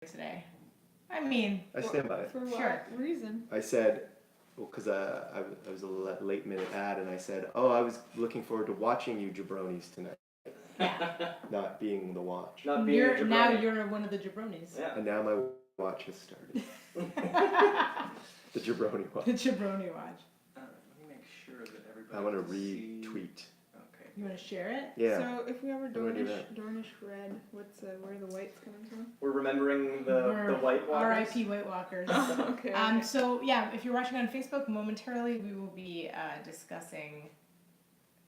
today. I mean, I stand by it. For what Sure. reason? I said, well, because I was a late minute ad, and I said, oh, I was looking forward to watching you jabronis tonight, yeah. not being the watch. Not being a Now jabroni. you're one of the jabronis. Yeah. And now my watch has started. The jabroni watch. The jabroni watch. Let me make sure that everybody. I want to can see- retweet. Okay. You want to share it? Yeah. So if we have a I'm gonna do Dornish red, what's where are the white's coming from? We're remembering the White Walkers. R.I.P. White Walkers. Okay. So yeah, if you're watching on Facebook, momentarily we will be discussing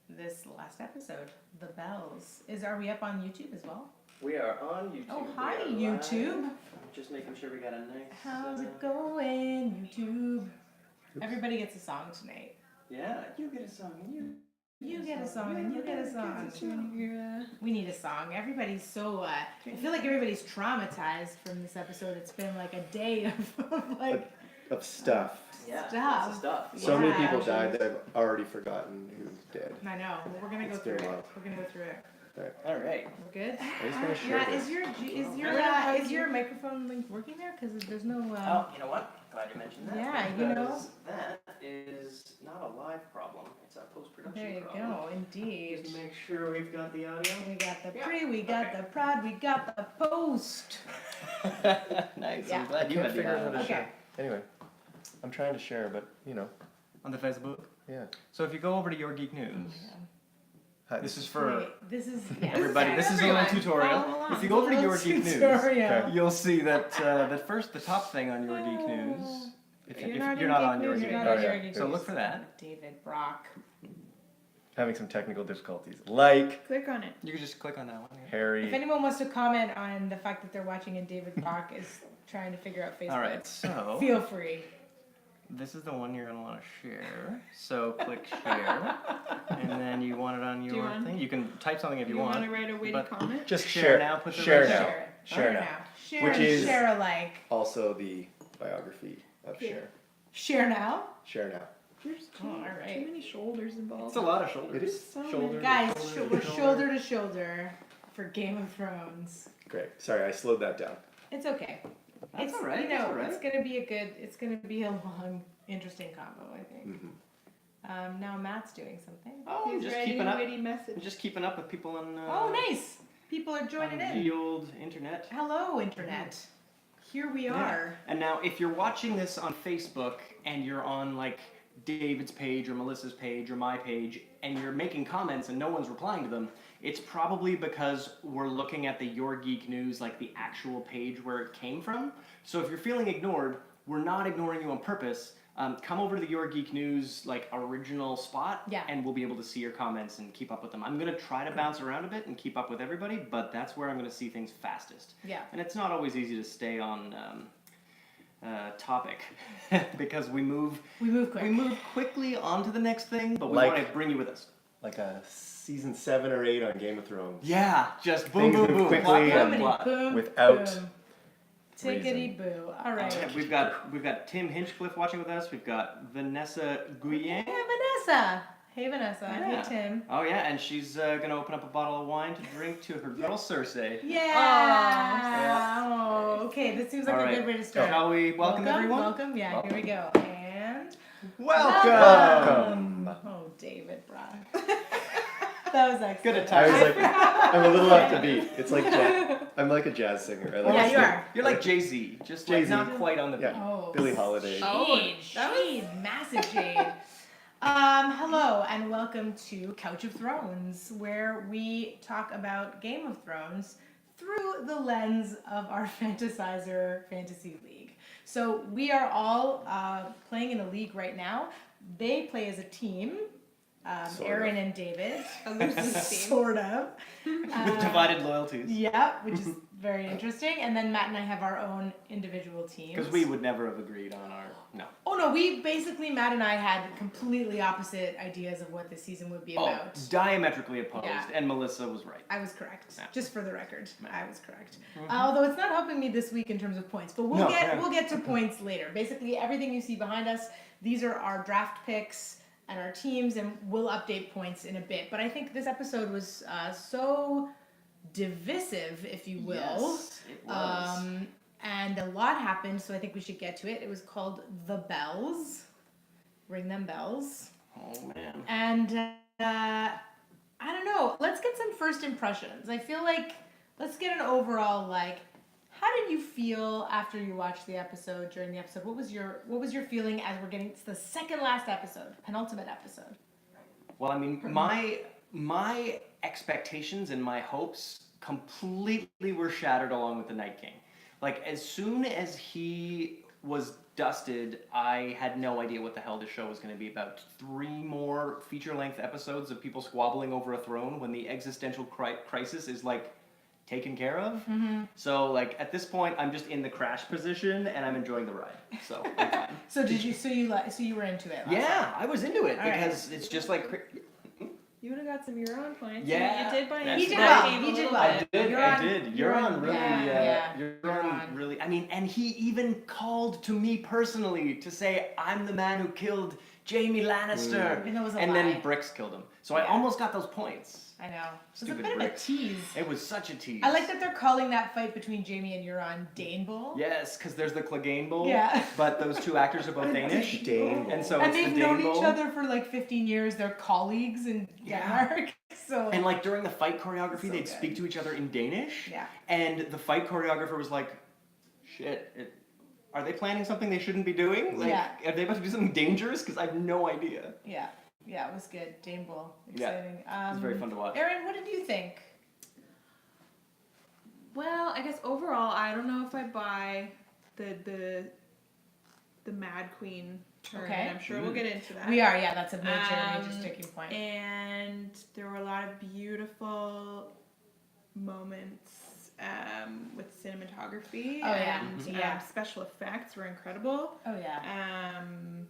this last episode, The Bells. Are we up on YouTube as well? We are on YouTube. Oh, hi, We are live. YouTube. Just making sure we got a nice. How's it going, YouTube? Everybody gets a song tonight. Yeah, you get a song and You get a song and you get a song. We need a song. Everybody's so, I feel like everybody's traumatized from this episode. It's been like a day of like Of stuff. Yeah, Stuff. lots of stuff. So many Yeah. people died that I've already forgotten who's dead. I know. Well, we're gonna go It's through been a it. while. We're gonna go through it. All right. We're good. I just want to share Yeah, this. is your microphone link working there? Because there's no. Oh, you know what? Glad you mentioned that. Yeah, you know. because that is not a live problem. It's a post-production There you problem. go. Indeed. Just make sure we've got the audio. We got the Yeah. pre, we got Okay. the prod, we got the post. Nice. Yeah. I'm glad you Can't had the figure out how audio. to Okay. share. Anyway, I'm trying to share, but On the Facebook. yeah. So if you go over to Your Geek News, Hi. this is for Wait, this is yeah, everybody. This is a little everyone. tutorial. Follow along. If you go over to Little Your Geek News, tutorial. you'll see that that first, the top thing on Your Geek News. If You're you're not not in on Geek Your News, Geek you're News, not on Your Geek so News. look for that. David Brock. Having some technical difficulties. Like Click on it. You can just click on that one. Yeah. If Harry. anyone wants to comment on the fact that they're watching and David Brock is trying to figure out Facebook, All right. So feel free. this is the one you're gonna want to share. So click share, and then you want it on Do you your want- thing. You can type something if You you want to want. write a witty but- comment? Just Share share now, put the Share red now. Share it. Share now. Share, Which is- share alike. Also the biography of Yeah. Cher. Share now. Share now. There's too, Oh, all right. too many shoulders involved. It's a lot of shoulders. It is. So Shoulder. Guys, shoulder, we're shoulder. shoulder to shoulder for Game of Thrones. Great. Sorry, I slowed that down. It's okay. That's It's all right. You That's know, all right. it's gonna be it's gonna be a long, interesting combo. I think. hmm Now Matt's doing something. Oh, I'm He's just writing keeping a up. witty message. I'm just keeping up with people on. Oh, nice. People are joining on in. the old internet. Hello, internet. Here we Yeah. are. And now, if you're watching this on Facebook and you're on like David's page or Melissa's page or my page, and you're making comments and no one's replying to them, it's probably because we're looking at the Your Geek News, like the actual page where it came from. So if you're feeling ignored, we're not ignoring you on purpose. Come over to the Your Geek News like original spot, Yeah. and we'll be able to see your comments and keep up with them. I'm gonna try to bounce around a bit and keep up with everybody, but that's where I'm gonna see things fastest. Yeah. And it's not always easy to stay on topic because we move We move quick. quickly on to the next thing, but we Like- want to bring you with us. Like a season 7 or 8 on Game of Thrones. Yeah, just boom, Things boom, move boom, quickly plot, and- plot, Boomity plot. boom. Without boom. Tickety boo. All right. We've got Tim Hinchcliffe watching with us. We've got Vanessa Guyen. Hey, Vanessa. Hey, Vanessa. Yeah. Hey, Tim. Oh yeah, and she's gonna open up a bottle of wine to drink to her girl Cersei. Yeah. Oh, okay. This seems like All a right. good way to start. Shall we welcome everyone? Welcome. Yeah. Welcome. Here we go. And Welcome. Oh, David Brock. That was excellent. Good at I was timing. like, I'm a little off the beat. It's like I'm like a jazz singer. I like Yeah, to you sing. are. You're like Jay-Z, just like Jay-Z. not quite on the beat. Yeah. Oh, Billie Holiday. Shade, massive shade. Hello and welcome to Couch of Thrones, where we talk about Game of Thrones through the lens of our Fantasizer Fantasy League. So we are all playing in a league right now. They play as a team, Sort Aaron and David, A loose team. sort of. With divided loyalties. Yeah, which is very interesting. And then Matt and I have our own individual teams. Because we would never have agreed on our no. Oh no, Matt and I had completely opposite ideas of what this season would be about. Diametrically opposed, Yeah. and Melissa was right. I was correct. Yeah. Just for the record, I was correct. Although it's not helping me this week in terms of points, but No, yeah. we'll get to points later. Basically, everything you see behind us, these are our draft picks and our teams, and we'll update points in a bit. But I think this episode was so divisive, if you will. Yes, it was. and a lot happened, so I think we should get to it. It was called The Bells. Ring them bells. Oh man. And I don't know. Let's get some first impressions. I feel like let's get an overall like. How did you feel after you watched the episode? During the episode, what was your feeling as we're getting to the second last episode, penultimate episode? Well, I mean, my expectations and my hopes completely were shattered along with the Night King. Like, as soon as he was dusted, I had no idea what the hell this show was going to be about. 3 more feature-length episodes of people squabbling over a throne when the existential crisis is, like, taken care of. Mm-hmm. So, like, at this point, I'm just in the crash position, and I'm enjoying the ride. So, I'm fine. So you were into it? Yeah, I was into it All right. because it's just like... You would have got some Euron points. Yeah, You did buy that's He did right. well. game He a did little well. bit. I did. Euron really, yeah. Euron Euron. really. I mean, and he even called to me personally to say, "I'm the man who killed Jaime Lannister," And that was a and lie. then Brix killed him. So I Yeah. almost got those points. I know. It was a Stupid bit Bricks. of a tease. It was such a tease. I like that they're calling that fight between Jaime and Euron Dane Bull. Yes, because there's the Clegane Bowl. Yeah. But those 2 actors are both Danish, Dane. and so And it's they've the known Dane Bowl. each other for like 15 years. They're colleagues in Yeah. Denmark. So And like during the fight choreography, So they'd good. speak to each other in Danish. Yeah. And the fight choreographer was like, "Shit, are they planning something they shouldn't be doing? Like, Yeah. are they about to do something dangerous? Because I have no idea." yeah, it was good. Dane Bull, Yeah. exciting. It was very fun to watch. Erin, what did you think? Well, I guess overall, I don't know if I buy the Mad Queen turn. Okay. I'm sure we'll get into that. We are, yeah. That's a major sticking point. And there were a lot of beautiful moments with cinematography. Oh, yeah. And Yeah. special effects were incredible. Oh yeah. Um,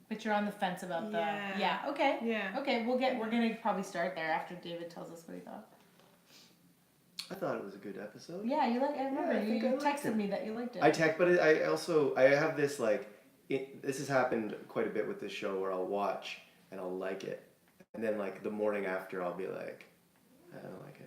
But you're on the fence about the. Yeah. Yeah. Okay. yeah. Okay. We're gonna probably start there after David tells us what he thought. I thought it was a good episode. Yeah, you like. I remember I think you I liked texted it. me that you liked it. But I also I have this like this has happened quite a bit with this show where I'll watch and I'll like it, and then like the morning after I'll be like, I don't like it.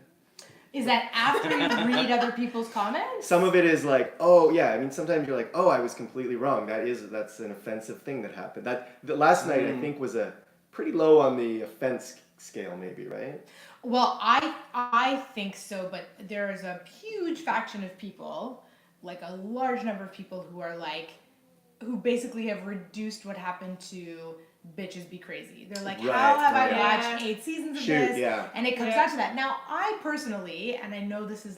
Is that after you read other people's comments? Some of it is like, oh yeah, I mean sometimes you're like, oh I was completely wrong. That's an offensive thing that happened. The last night I think was a pretty low on the offense scale maybe, right? Well, I think so, but there is a huge faction of people, like a large number of people who basically have reduced what happened to Bitches Be Crazy. They're like, Right, how have I right. watched 8 seasons of Shoot, this? yeah. And it comes Yeah. down to that. Now, I personally, and I know this is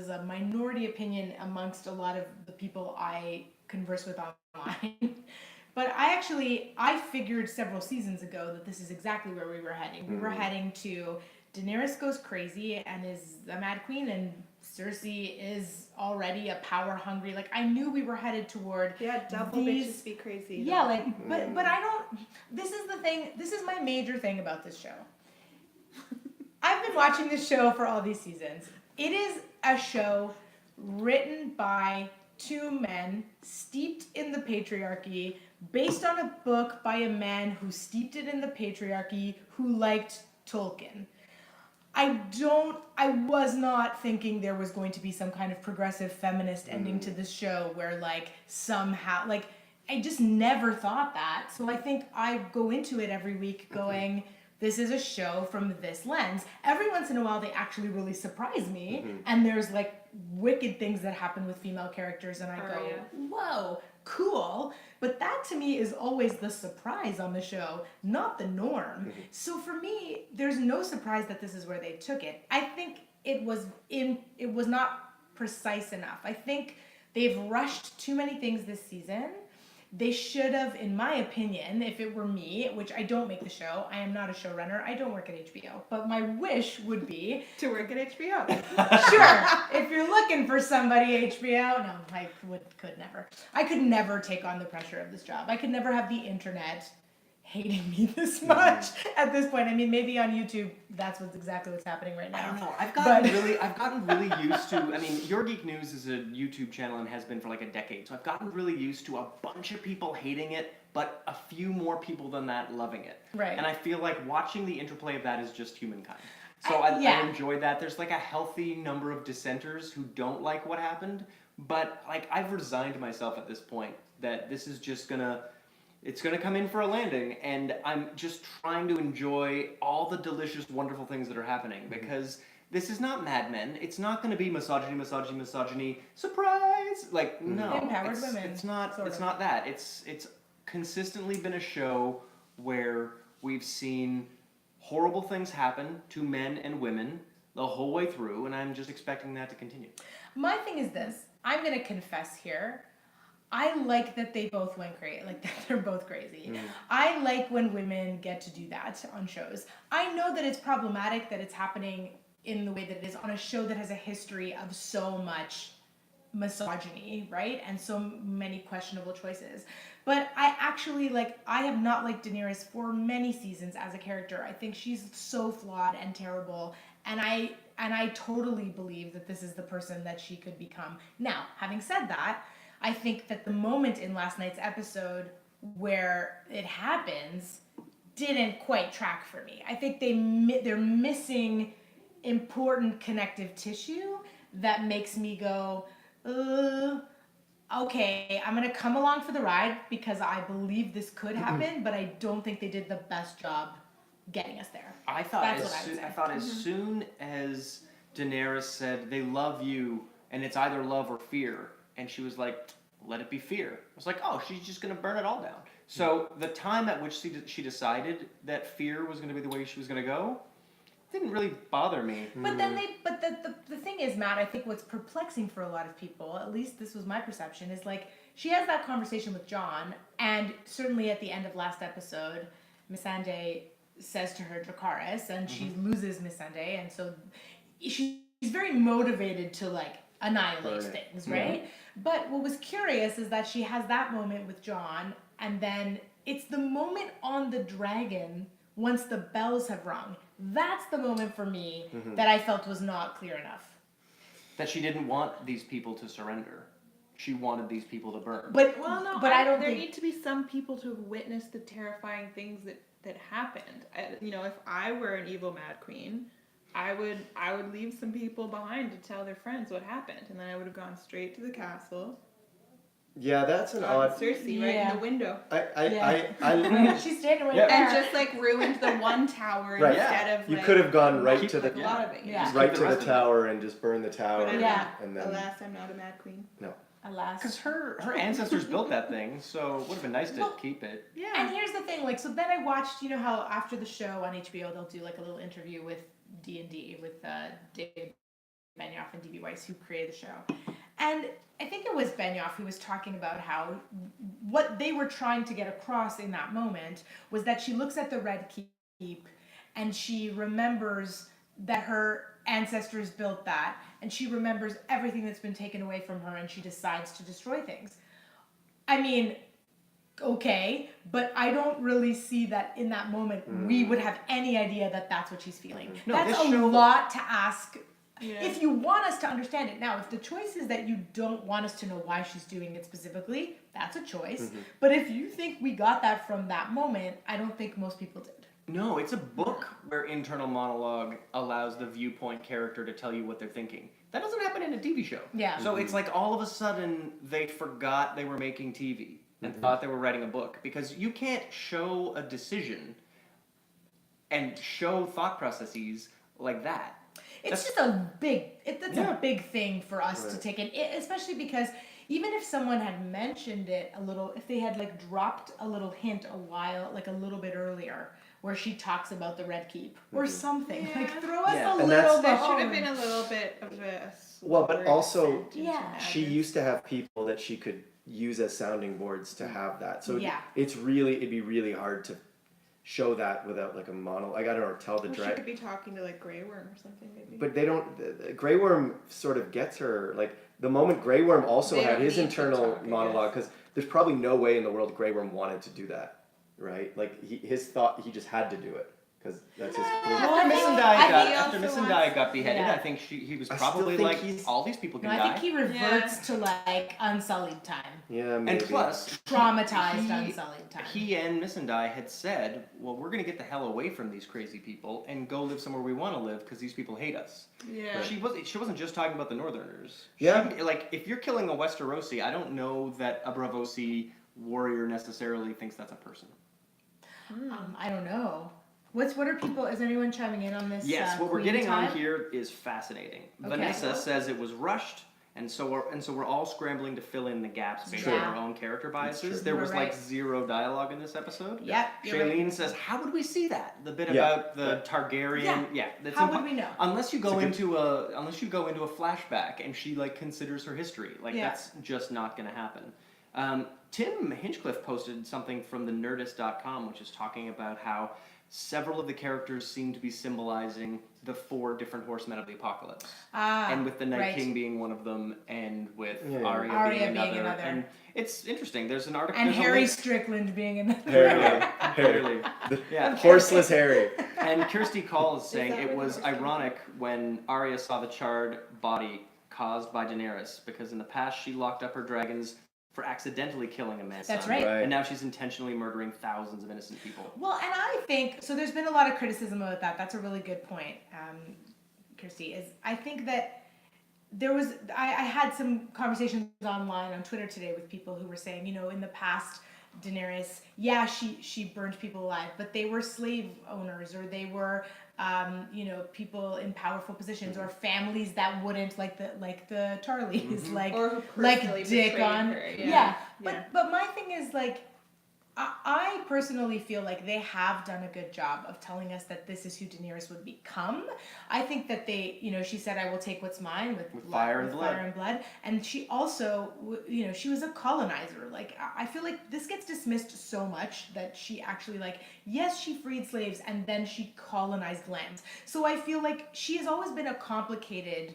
a minority opinion amongst a lot of the people I converse with online. But I figured several seasons ago that this is exactly where we were heading. We were heading to Daenerys goes crazy and is the Mad Queen, and Cersei is already a power hungry. Like, I knew we were headed toward Yeah, double these- bitches be crazy. yeah, like, but I don't. This is the thing. This is my major thing about this show. I've been watching this show for all these seasons. It is a show written by 2 men steeped in the patriarchy, based on a book by a man who steeped it in the patriarchy, who liked Tolkien. I was not thinking there was going to be some kind of progressive feminist ending to this show where like somehow, like, I just never thought that. So I think I go into it every week going, this is a show from this lens. Every once in a while they actually really surprise me, and there's like wicked things that happen with female characters and I go, Arya. whoa, cool. But that to me is always the surprise on the show, not the norm. So for me, there's no surprise that this is where they took it. I think it was not precise enough. I think they've rushed too many things this season. They should have, in my opinion, if it were me, which I don't make the show, I am not a showrunner, I don't work at HBO, but my wish would be, To work at HBO. sure, if you're looking for somebody, HBO, no, I could never. I could never take on the pressure of this job. I could never have the internet hating me this much at this point. I mean, maybe on YouTube, that's exactly what's happening right now. I don't know. I've But- gotten really used to. I mean, Your Geek News is a YouTube channel and has been for like a decade. So I've gotten really used to a bunch of people hating it, but a few more people than that loving it. Right. And I feel like watching the interplay of that is just humankind. So I I yeah. enjoyed that. There's like a healthy number of dissenters who don't like what happened, But like I've resigned myself at this point that this is just it's gonna come in for a landing, and I'm just trying to enjoy all the delicious, wonderful things that are happening because this is not Mad Men. It's not gonna be misogyny, surprise. Like no, Empowered women, It's not. sort It's of. not that. It's consistently been a show where we've seen horrible things happen to men and women the whole way through, and I'm just expecting that to continue. My thing is this. I'm gonna confess here. I like that they both went crazy, like that they're both crazy. I like when women get to do that on shows. I know that it's problematic that it's happening in the way that it is on a show that has a history of so much misogyny, right? And so many questionable choices. But I actually I have not liked Daenerys for many seasons as a character. I think she's so flawed and terrible, and I totally believe that this is the person that she could become. Now, having said that, I think that the moment in last night's episode where it happens didn't quite track for me. I think they're missing important connective tissue that makes me go, okay, I'm gonna come along for the ride because I believe this could happen, but I don't think they did the best job getting us there. I thought That's what I would say. as soon as Daenerys said they love you and it's either love or fear, and she was like, let it be fear. I was like, oh, she's just gonna burn it all down. So the time at which she decided that fear was gonna be the way she was gonna go didn't really bother me. But then the thing is, Matt, I think what's perplexing for a lot of people, at least this was my perception, is she has that conversation with Jon, and certainly at the end of last episode, Missandei says to her Dracarys, and she loses Missandei, and so she's very motivated to annihilate things, right? But what was curious is that she has that moment with Jon, and then it's the moment on the dragon once the bells have rung. That's the moment for me that I felt was not clear enough. That she didn't want these people to surrender. She wanted these people to burn. But I don't there think need to be some people to have witnessed the terrifying things that happened. If I were an evil Mad Queen, I would leave some people behind to tell their friends what happened, and then I would have gone straight to the castle. Yeah, that's an odd. Cersei right in the window. I she's standing right Yeah. there. And just ruined the one tower Right. instead of you could have gone right keep to the a lot of it. Yeah. Just right keep to the the rest of it. tower and just burn the tower. But Yeah. And then alas, I'm not a Mad Queen. Alas. Because her ancestors built that thing, so it would have been nice to Well, keep it. Yeah. And here's the thing, so then I watched, how after the show on HBO they'll do a little interview with D&D with David Benioff and D.B. Weiss, who created the show. And I think it was Benioff who was talking about how what they were trying to get across in that moment was that she looks at the Red Keep and she remembers that her ancestors built that, and she remembers everything that's been taken away from her, and she decides to destroy things. I mean, okay, but I don't really see that in that moment we would have any idea that that's what she's feeling. No, That's this a show- lot to ask. Yeah. If you want us to understand it now, if the choice is that you don't want us to know why she's doing it specifically, that's a choice. But if you think we got that from that moment, I don't think most people did. No, it's a book where internal monologue allows the viewpoint character to tell you what they're thinking. That doesn't happen in a TV show. Yeah. So it's like all of a sudden they forgot they were making TV and thought they were writing a book, because you can't show a decision and show thought processes like that. It's just a big, that's Yeah. a big thing for us to Right. take in, especially because even if someone had mentioned it a little, if they had dropped a little hint a little bit earlier, where she talks about the Red Keep or something, Yeah. throw us Yeah. a And little that's- There should have bone. been a little bit of a Well, but slower also- descent into Yeah. she madness. used to have people that she could use as sounding boards to have that. So Yeah. it'd be really hard to show that without a monologue. I don't know, tell the Well, she drag. could be talking to Grey Worm or something maybe. But they don't. The Grey Worm sort of gets her. The moment Grey Worm also They had don't his need to internal talk, I monologue, because there's probably no way in the world Grey Worm wanted to do that, right? He just had to do it because that's his. No, Cool. I think- After Miss and Di got beheaded, Yeah. I think he was I still probably think like, he's- all these people No, can I die. think he reverts to like unsullied time, Yeah, maybe. And plus, traumatized he- unsullied time. he and Miss and Di had said, well, we're going to get the hell away from these crazy people and go live somewhere we want to live because these people hate us. Yeah. She wasn't just talking about the Northerners. Yeah. Like, if you're killing a Westerosi, I don't know that a Bravosi warrior necessarily thinks that's a person. I don't know. What are people? Is anyone chiming in on this? Yes, what we're queen getting time? on here is fascinating. Okay. Vanessa says it was rushed, and so we're all scrambling to fill in the gaps based on True. our own character biases. true. There You're was right. like zero dialogue in this episode. Yep. You're right. Shailene says, "How would we see that? The bit Yeah. about the Targaryen, that's How would we know? Unless you go It's a into a flashback and she like considers her history, like Yeah. that's just not going to happen." Tim Hinchcliffe posted something from the Nerdist.com, which is talking about how several of the characters seem to be symbolizing the 4 different horsemen of the apocalypse. And with the Night right. King being one of them, and with Yeah. Arya being another. And it's interesting. There's an article. And there's a Harry link- Strickland being another. Harry. Clearly. Yeah. Horseless Harry. And Kirsty Call is saying that it what was it was? ironic when Arya saw the charred body caused by Daenerys, because in the past she locked up her dragons for accidentally killing a man's That's son. right. Right. And now she's intentionally murdering thousands of innocent people. Well, and I think so. There's been a lot of criticism about that. That's a really good point, Kirsty. Is I think that there was I had some conversations online on Twitter today with people who were saying, in the past, Daenerys, yeah, she burned people alive, but they were slave owners, or they were people in powerful positions, or families that wouldn't like the Charlies, Or who like personally Dick betrayed on her, yeah. Yeah. But my thing is like I personally feel like they have done a good job of telling us that this is who Daenerys would become. I think that they, she said, "I will take what's mine with fire and blood." Fire and blood, and she also, she was a colonizer. Like I feel like this gets dismissed so much that she actually yes, she freed slaves and then she colonized lands. So I feel like she has always been a complicated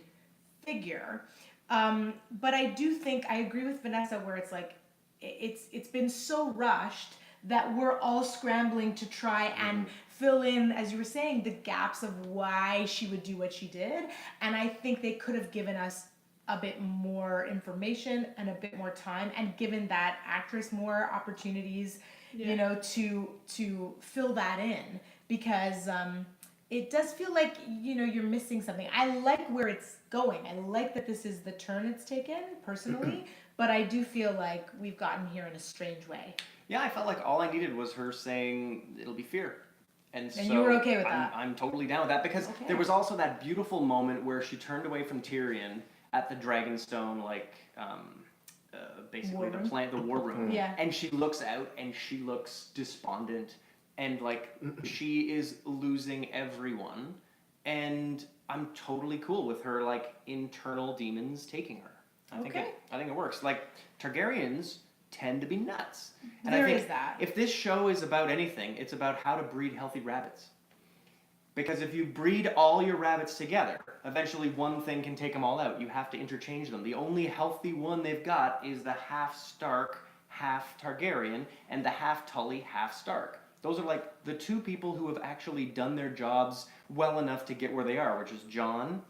figure. But I do think I agree with Vanessa where it's like it's been so rushed that we're all scrambling to try and fill in, as you were saying, the gaps of why she would do what she did. And I think they could have given us a bit more information and a bit more time, and given that actress more opportunities, to fill that in, because it does feel like you're missing something. I like where it's going. I like that this is the turn it's taken personally, but I do feel like we've gotten here in a strange way. Yeah, I felt like all I needed was her saying it'll be fear. And so you were okay with that? I'm totally down with that, because Okay. there was also that beautiful moment where she turned away from Tyrion at the Dragonstone, basically War the war room. Yeah. And she looks out and she looks despondent, and she is losing everyone. And I'm totally cool with her internal demons taking her. I think it works. Targaryens tend to be nuts. And There I think is that. if this show is about anything, it's about how to breed healthy rabbits. Because if you breed all your rabbits together, eventually one thing can take them all out. You have to interchange them. The only healthy one they've got is the half Stark, half Targaryen, and the half Tully, half Stark. Those are the 2 people who have actually done their jobs well enough to get where they are, which is Jon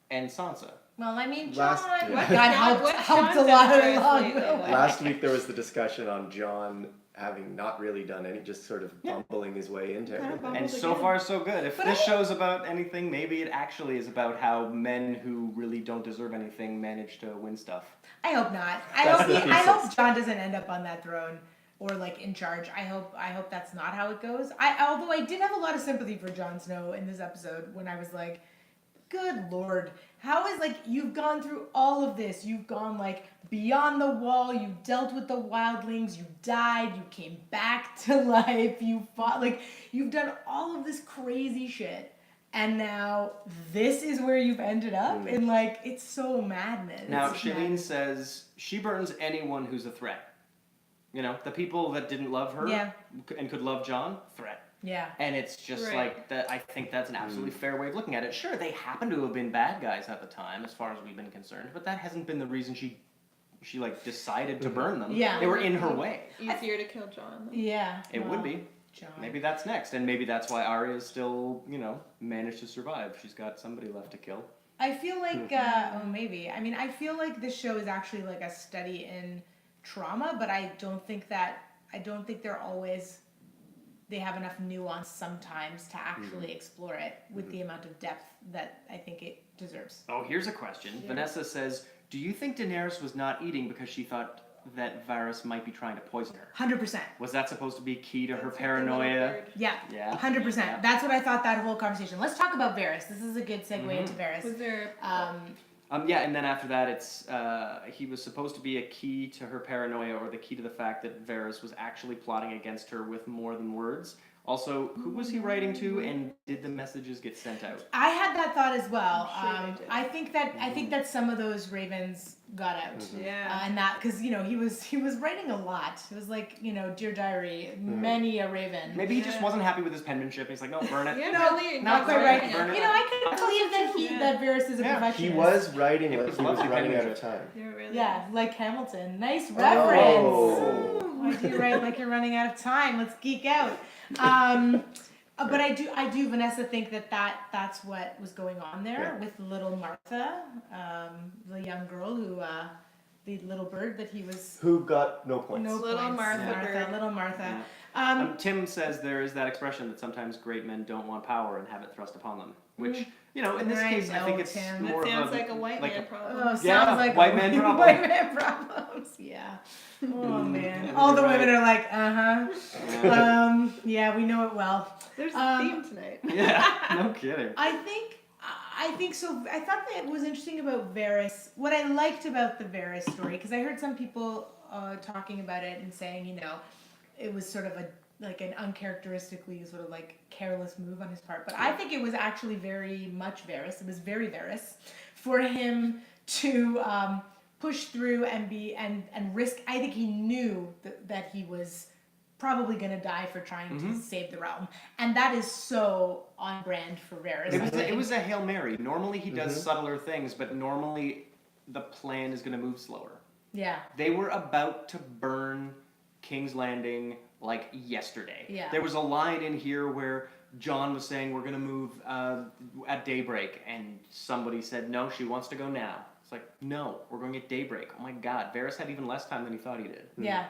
and Sansa. Well, I mean, Last- John, yeah. God What helped a John lot done for us along lately, the though? way. Last week there was the discussion on John having not really done any, just sort of bumbling his way into everything. And so far, so good. If But this show's about anything, maybe it actually is about how men who really don't deserve anything manage to win stuff. I hope not. That's the I hope thesis. John doesn't end up on that throne or in charge. I hope that's not how it goes. Although I did have a lot of sympathy for Jon Snow in this episode when I was like, good Lord, how is you've gone through all of this. You've gone beyond the wall. You dealt with the wildlings. You died. You came back to life. You fought. You've done all of this crazy shit. And now this is where you've ended up. And it's so madness. Now, It's Shailene madness. says she burns anyone who's a threat. The people that didn't love her Yeah. and could love John, threat. Yeah. And it's just Right. that. I think that's an absolutely fair way of looking at it. Sure, they happen to have been bad guys at the time, as far as we've been concerned, but that hasn't been the reason she decided to burn them. Yeah. They were in her way. Easier to kill John. Yeah. It well, would be. John. Maybe that's next, and maybe that's why Arya still, managed to survive. She's got somebody left to kill. I feel like, maybe. I mean, I feel like this show is actually like a study in trauma, but I don't think they're always, they have enough nuance sometimes to actually explore it with the amount of depth that I think it deserves. Oh, here's a question. Yeah. Vanessa says, do you think Daenerys was not eating because she thought that Varys might be trying to poison her? 100%. Was that supposed to be key to her That's what the little paranoia? bird- Yeah. Yeah. 100%. Yeah. That's what I thought that whole conversation. Let's talk about Varys. This is a good segue into Was Varys. there? Yeah, and then after that, it's he was supposed to be a key to her paranoia, or the key to the fact that Varys was actually plotting against her with more than words. Also, who was he writing to, and did the messages get sent out? I had that thought as well. I'm sure they did. I think that some of those ravens got out. Yeah. And that, because he was writing a lot. It was like, Dear Diary, many a raven. Maybe he just Yeah. wasn't happy with his penmanship. He's like, no, burn it. Yeah, No, really. Not quite right. right. Burn it. I couldn't believe that Varys is a Yeah. perfectionist. He was writing It like was he was lovely running out penmanship. of time. You're really. Yeah, like Hamilton. Nice reference. Oh. Why do you write like you're running out of time? Let's geek out. But I do, Vanessa, think that's what was going on there with little Martha, the young girl who, the little bird that he was. Who got no points? No Little points. Martha bird. Little Martha. Yeah. Tim says there is that expression that sometimes great men don't want power and have it thrust upon them. Which, in this case, I think it's Tim. more That sounds of a, like a white man problem. Oh, sounds Yeah, like white man problem. White man problems. Yeah. Oh man. All the women are like, yeah, we know it well. There's a theme tonight. Yeah, no kidding. I think so. I thought that was interesting about Varys. What I liked about the Varys story, because I heard some people talking about it and saying, it was sort of an uncharacteristically sort of like careless move on his part. But I think it was actually very much Varys. It was very Varys for him to push through and risk. I think he knew that he was probably going to die for trying to save the realm, and that is so on brand for Varys. It was a Hail Mary. Normally he does subtler things, but normally the plan is going to move slower. Yeah. They were about to burn King's Landing like yesterday. Yeah. There was a line in here where John was saying we're going to move at daybreak, and somebody said, no, she wants to go now. It's like, no, we're going at daybreak. Oh my God, Varys had even less time than he thought he did. Yeah.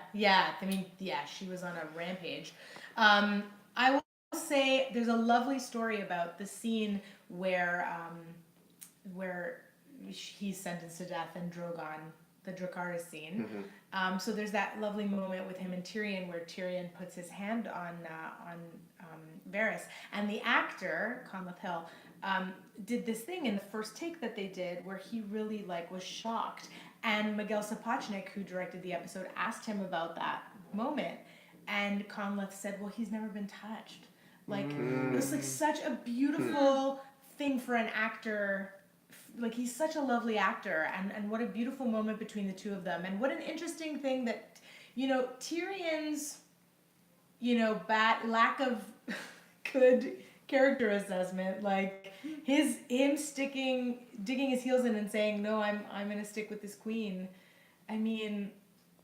I mean, she was on a rampage. I will say there's a lovely story about the scene where he's sentenced to death and Drogon, the Dracarys scene. So there's that lovely moment with him and Tyrion where Tyrion puts his hand on Varys, and the actor Conleth Hill did this thing in the first take that they did where he really was shocked, and Miguel Sapochnik, who directed the episode, asked him about that moment, and Conleth said, well, he's never been touched. It was such a beautiful thing for an actor. He's such a lovely actor, and what a beautiful moment between the two of them, and what an interesting thing that Tyrion's bad lack of good character assessment, him digging his heels in and saying, no, I'm gonna stick with this queen. I mean,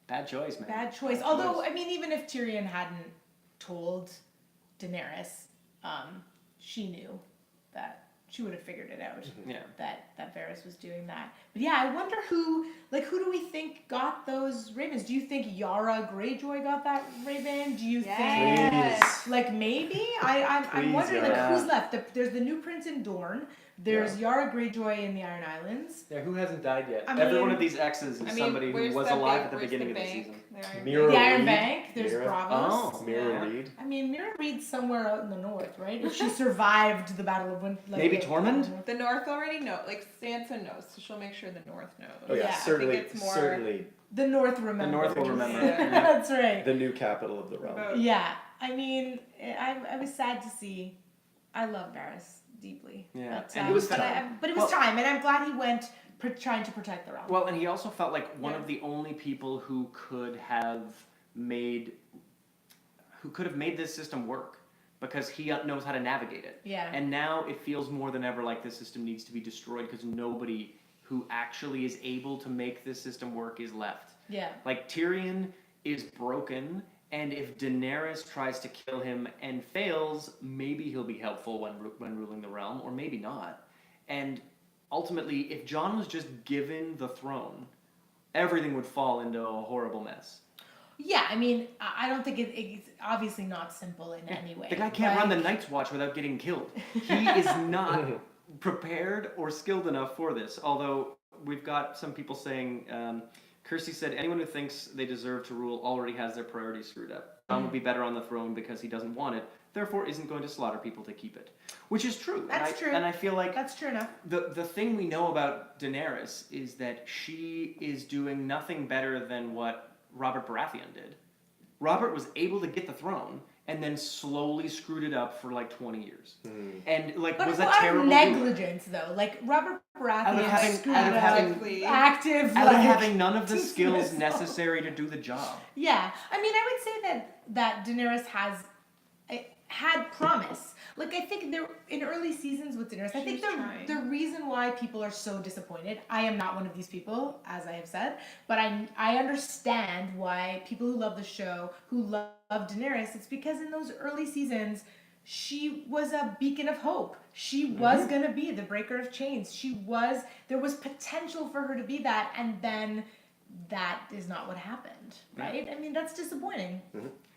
Bad choice, man. bad choice. Although, I mean, even if Tyrion hadn't told Daenerys, she knew that she would have figured it out. Yeah. That Varys was doing that. But yeah, I wonder who do we think got those ravens? Do you think Yara Greyjoy got that raven? Do you Yes. think maybe? I'm Please, wondering Yara. who's left. There's the new prince in Dorne. There's Yara Greyjoy in the Iron Islands. Yeah, who hasn't died yet? I Every mean- one of these X's is somebody who was alive at the beginning of the season. Mira The Iron Reed. Bank. There's Mira. Bravos. Oh. Mira Yeah. Reed. I mean, Mira Reed's somewhere out in the north, right? If she survived the Battle of Winter. Maybe Tormund? The North already know, Sansa knows, so she'll make sure the North knows. Oh yeah, Yeah, I think certainly, it's more- certainly The North remembers. The North will remember. Yeah. That's right. the new capital of the realm. About- Yeah, I mean, I was sad to see. I love Varys deeply. Yeah, but, and it was but, time. but it was time, and I'm glad he went trying to protect the realm. Well, and he also felt like one Yeah. of the only people who could have made this system work, because he knows how to navigate it. Yeah. And now it feels more than ever like this system needs to be destroyed, because nobody who actually is able to make this system work is left. Yeah. Like, Tyrion is broken And if Daenerys tries to kill him and fails, maybe he'll be helpful when ruling the realm, or maybe not. And ultimately, if Jon was just given the throne, everything would fall into a horrible mess. Yeah, I mean, I don't think it's obviously not simple in any way. The guy can't run the Night's Watch without getting killed. He is not prepared or skilled enough for this. Although we've got some people saying, Kirsty said, anyone who thinks they deserve to rule already has their priorities screwed up. Jon would be better on the throne because he doesn't want it, therefore isn't going to slaughter people to keep it. Which is true. That's true. And I feel like That's true enough. the thing we know about Daenerys is that she is doing nothing better than what Robert Baratheon did. Robert was able to get the throne and then slowly screwed it up for like 20 years. And like But was it's a a lot terrible of ruler. negligence, though. Like Robert Baratheon having- screwed out of up having- active, Out of like, having none of the skills dismissal. necessary to do the job. Yeah, I mean, I would say that Daenerys had promise. Like I think there in early seasons with Daenerys, I think She's trying. the reason why people are so disappointed. I am not one of these people, as I have said, but I understand why people who love the show, who love Daenerys, it's because in those early seasons, she was a beacon of hope. She was gonna be the breaker of chains. There was potential for her to be that, and then that is not what happened, right? I mean, that's disappointing.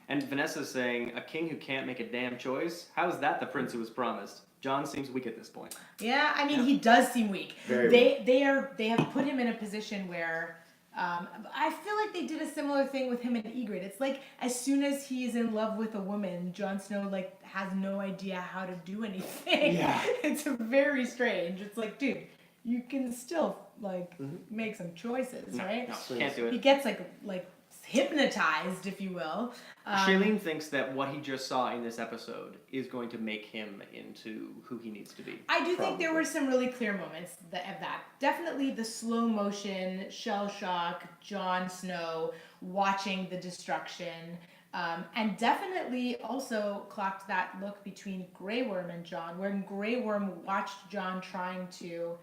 And Vanessa's saying, a king who can't make a damn choice? How's that the prince who was promised? Jon seems weak at this point. Yeah, I mean, he does seem weak. Very They have put him in a position where I feel like they did a similar thing with him and Ygritte. It's like as soon as he's in love with a woman, Jon Snow like has no idea how to do anything. Yeah. It's very strange. It's like, dude, you can still like make some choices, right? No, can't do He it. gets like hypnotized, if you will. Shailene thinks that what he just saw in this episode is going to make him into who he needs to be. I do think there Probably. were some really clear moments of that. Definitely the slow motion, shell shock, Jon Snow watching the destruction, and definitely also clocked that look between Grey Worm and Jon, where Grey Worm watched Jon trying to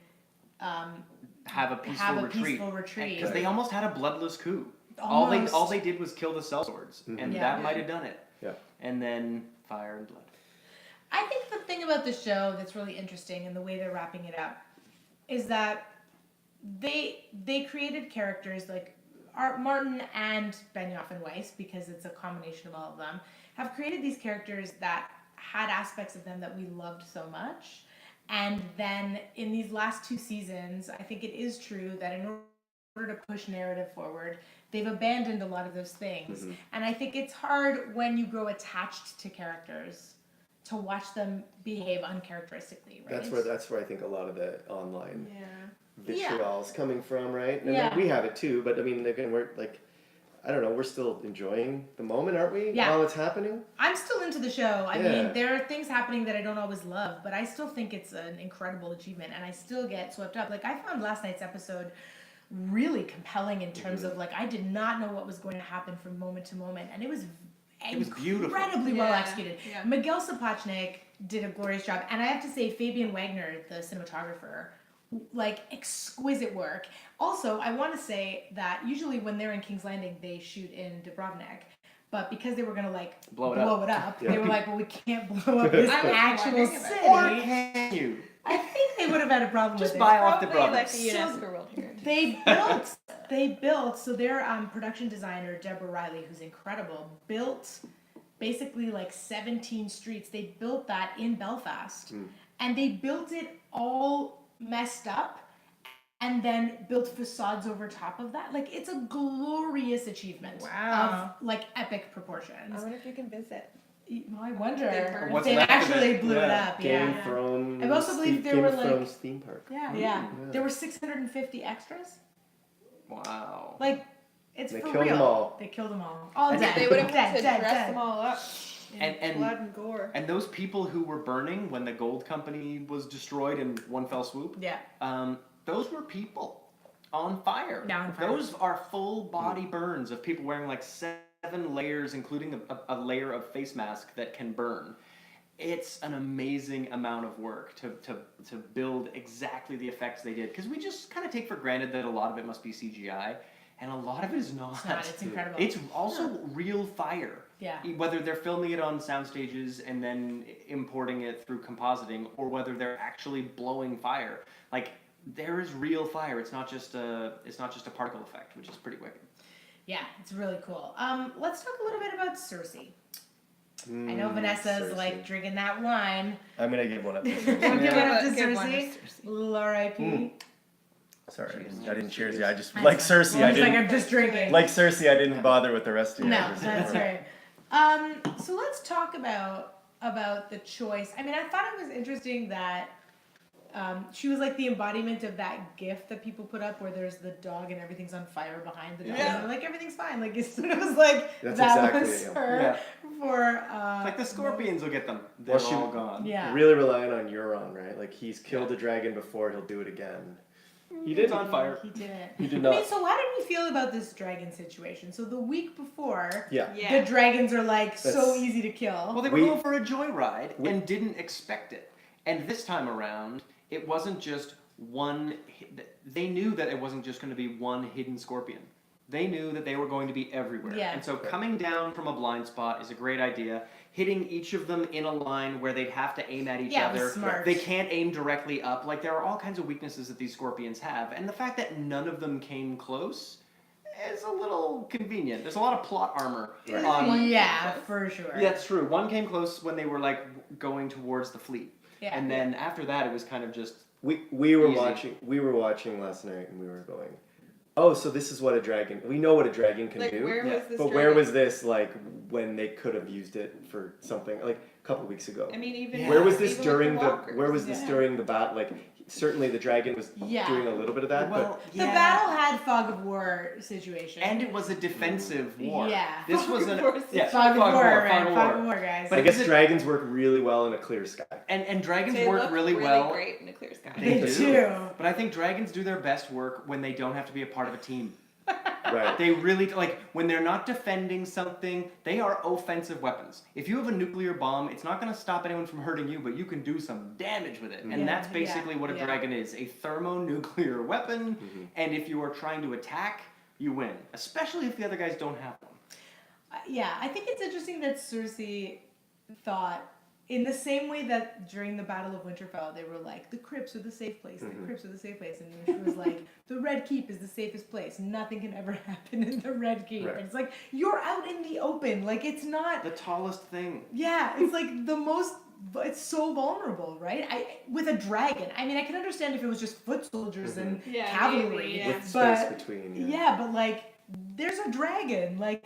Have a peaceful retreat. Because they almost had a bloodless coup. Almost. All they did was kill the sellswords, and Yeah. that might have done it. Yeah. And then fire and blood. I think the thing about the show that's really interesting and the way they're wrapping it up is that they created characters like Martin and Benioff and Weiss, because it's a combination of all of them, have created these characters that had aspects of them that we loved so much. And then in these last two seasons, I think it is true that in order to push narrative forward, they've abandoned a lot of those things. And I think it's hard when you grow attached to characters to watch them behave uncharacteristically, right? That's where I think a lot of the online Yeah. vitriol's coming from, right? And Yeah. we have it too, but I mean, again, we're like, I don't know, we're still enjoying the moment, aren't we? Yeah. While it's happening. I'm still into the show. I Yeah. mean, there are things happening that I don't always love, but I still think it's an incredible achievement, and I still get swept up. Like, I found last night's episode really compelling in terms of, like, I did not know what was going to happen from moment to moment, and it was beautiful. incredibly well Yeah, executed. yeah. Miguel Sapochnik did a glorious job, and I have to say, Fabian Wagner, the cinematographer, like exquisite work. Also, I want to say that usually when they're in King's Landing, they shoot in Dubrovnik. But because they were gonna like Blow it up. Yeah. they were like, well, we can't blow up this I was actual wondering about city. Or can you? I think they would have had a problem Just with buy it. off the Probably like brothers. a So UNESCO World Heritage. They built. So their production designer Deborah Riley, who's incredible, built basically like 17 streets. They built that in Belfast, and they built it all messed up, and then built facades over top of that. Like, it's a glorious achievement Wow. of like epic proportions. I wonder if you can visit. Well, I wonder They if burned What's they left of actually it. blew it up. Game Yeah. of Thrones. I also believe there Game were, of like- Thrones theme park. Yeah. Yeah. There were 650 extras. Wow. Like, it's They for killed real. them all. They killed them all. All And dead. They would have dead, had to dead, dress dead. them all up in And- blood and gore. And those people who were burning when the gold company was destroyed in one fell swoop, Yeah. those were people on fire. Yeah, on fire. Those are full body burns of people wearing like 7 layers, including a layer of face mask that can burn. It's an amazing amount of work to build exactly the effects they did, because we just kind of take for granted that a lot of it must be CGI. and a lot of it is not. It's not. It's incredible. It's also real fire. Yeah. Whether they're filming it on sound stages and then importing it through compositing, or whether they're actually blowing fire. Like, there is real fire. It's not just a particle effect, which is pretty wicked. Yeah, it's really cool. Let's talk a little bit about Cersei. I know Vanessa's Cersei. like drinking that wine. I'm gonna give one up. Give it up to Give one to Cersei. Cersei. R.I.P. Sorry, I didn't cheers you. I just That's like fine. Cersei. Well, I he's like, didn't I'm just drinking. like Cersei. I didn't bother with the rest of you. No, that's right. So let's talk about the choice. I mean, I thought it was interesting that she was like the embodiment of that GIF that people put up where there's the dog and everything's on fire behind the dog. Yeah. And they're like, everything's fine. Like, as soon as it was like, That's that exactly was it, her Yeah. for... It's like the scorpions will get them. They're Well, she- all gone. Yeah. Really relying on Euron, right? Like he's killed a dragon before, he'll do it again. He did It's on fire. He didn't. He did I mean, not. so how did we feel about this dragon situation? So the week before, Yeah. Yeah. the dragons are like so That's- easy to kill. Well, they were We- going for a joyride we- and didn't expect it. And this time around, it wasn't just one. They knew that it wasn't just going to be one hidden scorpion. They knew that they were going to be everywhere. Yeah. And so coming down from a blind spot is a great idea. Hitting each of them in a line where they'd have to aim at each Yeah, it was other. smart. They can't aim directly up. Like, there are all kinds of weaknesses that these scorpions have. And the fact that none of them came close is a little convenient. There's a lot of plot armor on. Yeah, for sure. Yeah, that's true. One came close when they were like going towards the fleet, Yeah. and then after that, it was kind of just We were Easy. watching last night and we were going, oh, so this is what a dragon. We know what a dragon can Like, do. where Yeah. was this But where dragon? was this like when they could have used it for something like a couple weeks ago? I mean, even Yeah. Where was this even during with the walkers. where was this Yeah. during the battle? Like certainly the dragon was Yeah. doing a little bit of that, well, The battle had fog of war situation. and it was a defensive war. Yeah. This was an Fog of war yeah, fog of war, man. fog of Fog war. of war, guys. but I But guess is it- dragons work really well in a clear sky. And dragons They work look really well. great in a clear sky. They They do. do. But I think dragons do their best work when they don't have to be a part of a team. Right. They really like when they're not defending something. They are offensive weapons. If you have a nuclear bomb, it's not going to stop anyone from hurting you, but you can do some damage with it. And Yeah, that's basically yeah, what a yeah. dragon is—a thermonuclear weapon. And if you are trying to attack, you win. Especially if the other guys don't have one. Yeah, I think it's interesting that Cersei thought, in the same way that during the Battle of Winterfell, they were like, the crypts are the safe place, the crypts are the safe place. And she was like, the Red Keep is the safest place. Nothing can ever happen in the Red Keep. Right. And it's like, you're out in the open. Like, it's not, The tallest thing. yeah, it's like the most, it's so vulnerable, right? With a dragon. I mean, I can understand if it was just foot soldiers and Yeah, cavalry. maybe, yeah. With space But, between. yeah, but like, there's a dragon. Like,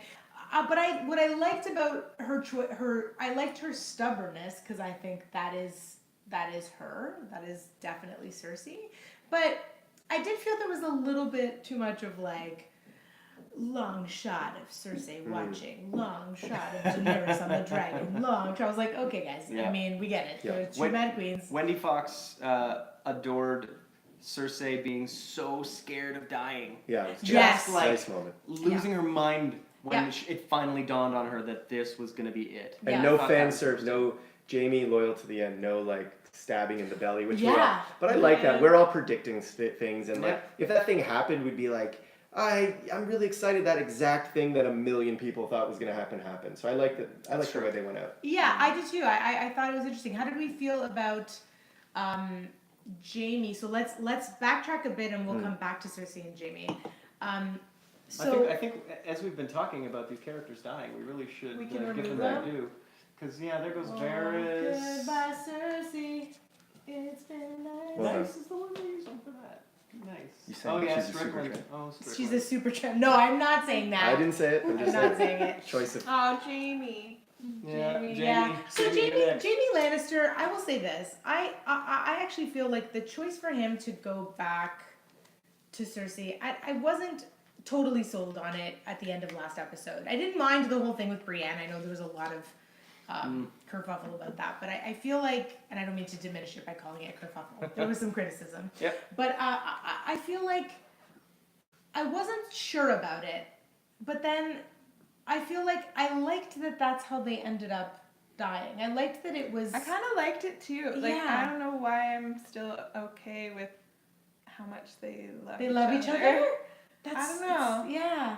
but what I liked about I liked her stubbornness because I think that is her. That is definitely Cersei. But I did feel there was a little bit too much of like long shot of Cersei watching, long shot of Daenerys on the dragon, long shot. I was like, okay, guys. Yeah. I mean, we get it. Yeah. There's two When- mad queens. Wendy Fox adored Cersei being so scared of dying. Yeah. It's just Yes. a Like- nice moment. Losing her mind when Yeah. it finally dawned on her that this was going to be it. Yeah. And no I thought fan that was serve, interesting. no Jamie loyal to the end, no like stabbing in the belly, which Yeah. but I like Yeah. that. We're all predicting things, and like Yeah. if that thing happened, we'd be like, I'm really excited that exact thing that a million people thought was gonna happen happened. So I like that. I like the way they went out. Yeah, I did too. I thought it was interesting. How did we feel about Jamie? So let's backtrack a bit and we'll come back to Cersei and Jamie. So I think as we've been talking about these characters dying, we really should We can give remove them their them? due. Because there goes Oh, Varys. goodbye, Cersei. It's been nice. Well done. Nice is the one they used for that. Nice. You sang Oh yeah, she's a super Strickland. tramp. Oh, Strickland. She's a super tramp. No, I'm not saying that. I didn't say it. I'm I'm just not saying it. Choice of. Oh, Jamie. Yeah, Jamie. Yeah. So Jamie next. Jamie Lannister, I will say this. I actually feel like the choice for him to go back to Cersei, I wasn't totally sold on it at the end of last episode. I didn't mind the whole thing with Brienne. I know there was a lot of kerfuffle about that, but I feel like, and I don't mean to diminish it by calling it kerfuffle. There was some criticism. Yep. But I feel like I wasn't sure about it, but then I feel like I liked that that's how they ended up dying. I liked that it was. I kind of liked it too. Like, Yeah. I don't know why I'm still okay with how much they love They love each other. That's, don't know. Yeah.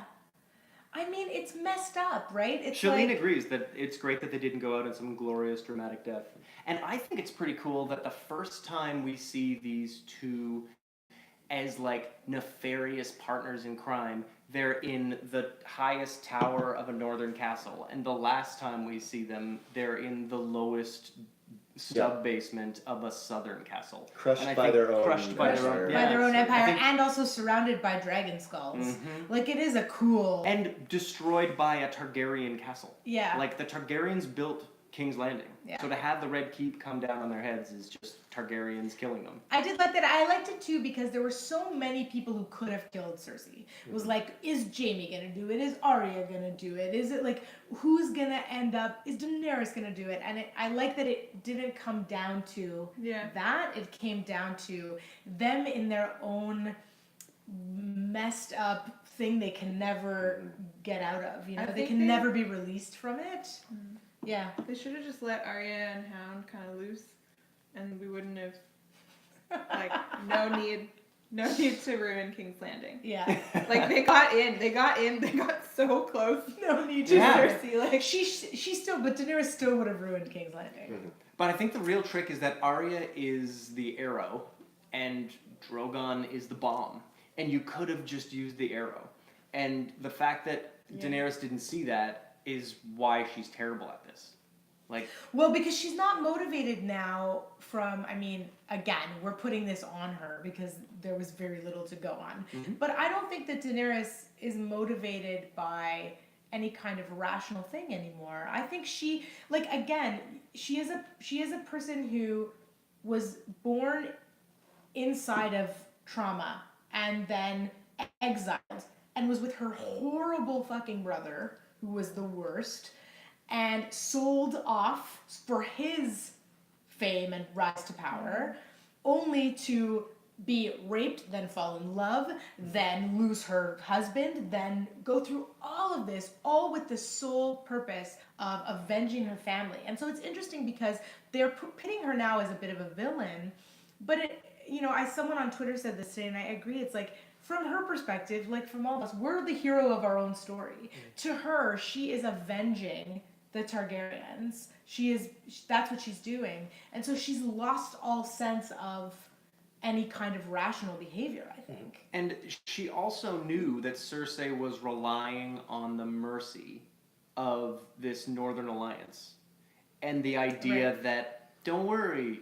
I mean, it's messed up, right? It's Shalene like, agrees that it's great that they didn't go out in some glorious dramatic death. And I think it's pretty cool that the first time we see these two as like nefarious partners in crime, they're in the highest tower of a northern castle. And the last time we see them, they're in the lowest sub-basement of a southern castle. Crushed And I by think their own crushed by their empire. own, by their own so I empire, think- and also surrounded by dragon skulls. Mhm. Like, it is a cool. And destroyed by a Targaryen castle. Yeah. Like the Targaryens built King's Landing. Yeah. So to have the Red Keep come down on their heads is just Targaryens killing them. I did like that. I liked it too because there were so many people who could have killed Cersei. It was like, is Jaime gonna do it? Is Arya gonna do it? Is it like, who's gonna end up? Is Daenerys gonna do it? And I like that it didn't come down to Yeah. that. It came down to them in their own messed up thing they can never get out of. You know, I they think can they- never be released from it. Yeah. They should have just let Arya and Hound kind of loose, and we wouldn't have like no need to ruin King's Landing. Yeah. Like they got so close No need to to. Yeah. Cersei. Like She still, but Daenerys still would have ruined King's Landing. But I think the real trick is that Arya is the arrow and Drogon is the bomb. And you could have just used the arrow. And the fact that Daenerys didn't see that is why she's terrible at this. Like, Well, because she's not motivated now from, I mean, again, we're putting this on her because there was very little to go on. But I don't think that Daenerys is motivated by any kind of rational thing anymore. I think she, like, again, she is a person who was born inside of trauma and then exiled and was with her horrible fucking brother who was the worst and sold off for his fame and rise to power, only to be raped, then fall in love, then lose her husband, then go through all of this, all with the sole purpose of avenging her family. And so it's interesting because they're pitting her now as a bit of a villain, but it, you know, someone on Twitter said this today, and I agree. It's like, from her perspective, like from all of us, we're the hero of our own story. To her, she is avenging the Targaryens. That's what she's doing. And so she's lost all sense of any kind of rational behavior, I think. and she also knew that Cersei was relying on the mercy of this Northern Alliance. And the idea Right. that, don't worry,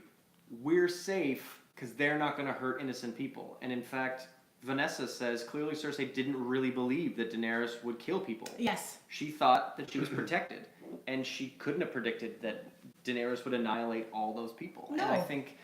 we're safe because they're not going to hurt innocent people. And in fact, Vanessa says clearly Cersei didn't really believe that Daenerys would kill people. Yes. She thought that she was protected, and she couldn't have predicted that Daenerys would annihilate all those people. No. And I think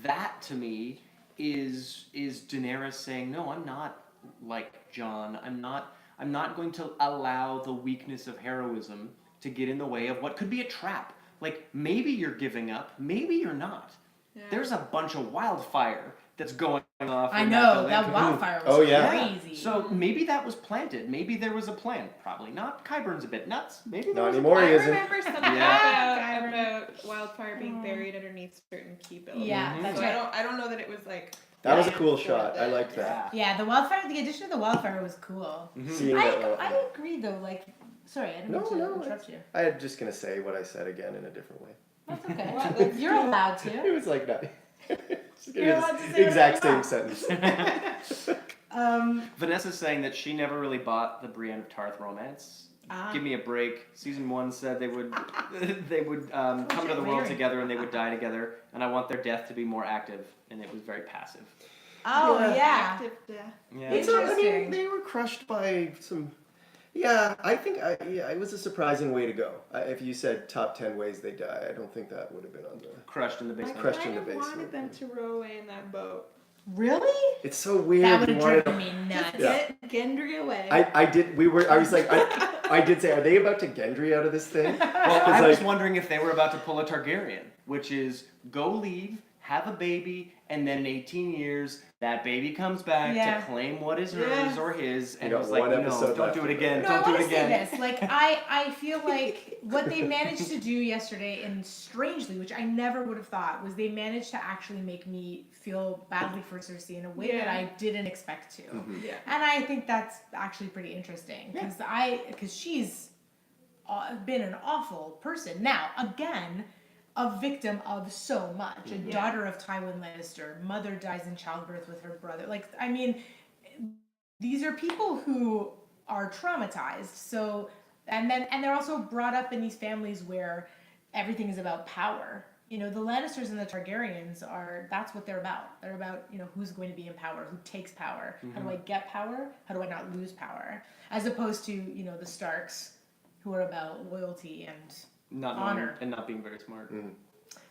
that, to me, is Daenerys saying, no, I'm not like Jon. I'm not going to allow the weakness of heroism to get in the way of what could be a trap. Like, maybe you're giving up, maybe you're not. Yeah. There's a bunch of wildfire that's going off. I in know, building. that wildfire was Oh, yeah. crazy. So maybe that was planted. Maybe there was a plan. Probably not. Qyburn's a bit nuts. Maybe there Not was a anymore, I he isn't. remember something Yeah. about wildfire being buried underneath certain key buildings. Yeah, Mhm. that's So right. I don't know that it was like. That was a planned cool for shot. I liked that. Yeah, the wildfire, the addition of the wildfire was cool. Seeing that. I agree though, like, sorry, I didn't mean to interrupt you. I'm just gonna say what I said again in a different way. That's okay. Well, that's You're allowed It to. was like that. Just You're gonna allowed to use say exact same whatever sentence. Vanessa's saying that she never really bought the Brienne of Tarth romance. Ah. Give me a break. Season 1 said they would come to the world Weird. together and they would die together, and I want their death to be more active, and it was very passive. Oh, yeah. active death. Yeah. It's I mean, Interesting. they were crushed by some. Yeah, I think it was a surprising way to go. If you said top 10 ways they die, I don't think that would have been on the. Crushed in the I basement. Crushed in kind the of basement. wanted them to row away in that boat. Really? It's so weird. That would you have wanted- driven me nuts. Just get Gendry away. I did. I was like, I did say, are they about to Gendry out of this thing? Well, I It's was like- wondering if they were about to pull a Targaryen, which is go leave, have a baby, and then in 18 years, that baby comes back Yeah. to claim what is hers Yes. or his, and got it was like, one no, episode don't left do it of it. again, No, I don't do want it to say again. this. Like, I feel like what they managed to do yesterday, and strangely, which I never would have thought, was they managed to actually make me feel badly for Cersei in a way that Yeah. I didn't expect to. Yeah. And I think that's actually pretty interesting because she's been an awful person. Now, again, a victim of so much. A daughter of Tywin Lannister, mother dies in childbirth with her brother. Like, I mean, these are people who are traumatized. So, and they're also brought up in these families where everything is about power. You know, the Lannisters and the Targaryens that's what they're about. They're about, you know, who's going to be in power, who takes power, how do I get power, how do I not lose power, as opposed to, you know, the Starks, who are about loyalty and Not honor. knowing and not being very smart.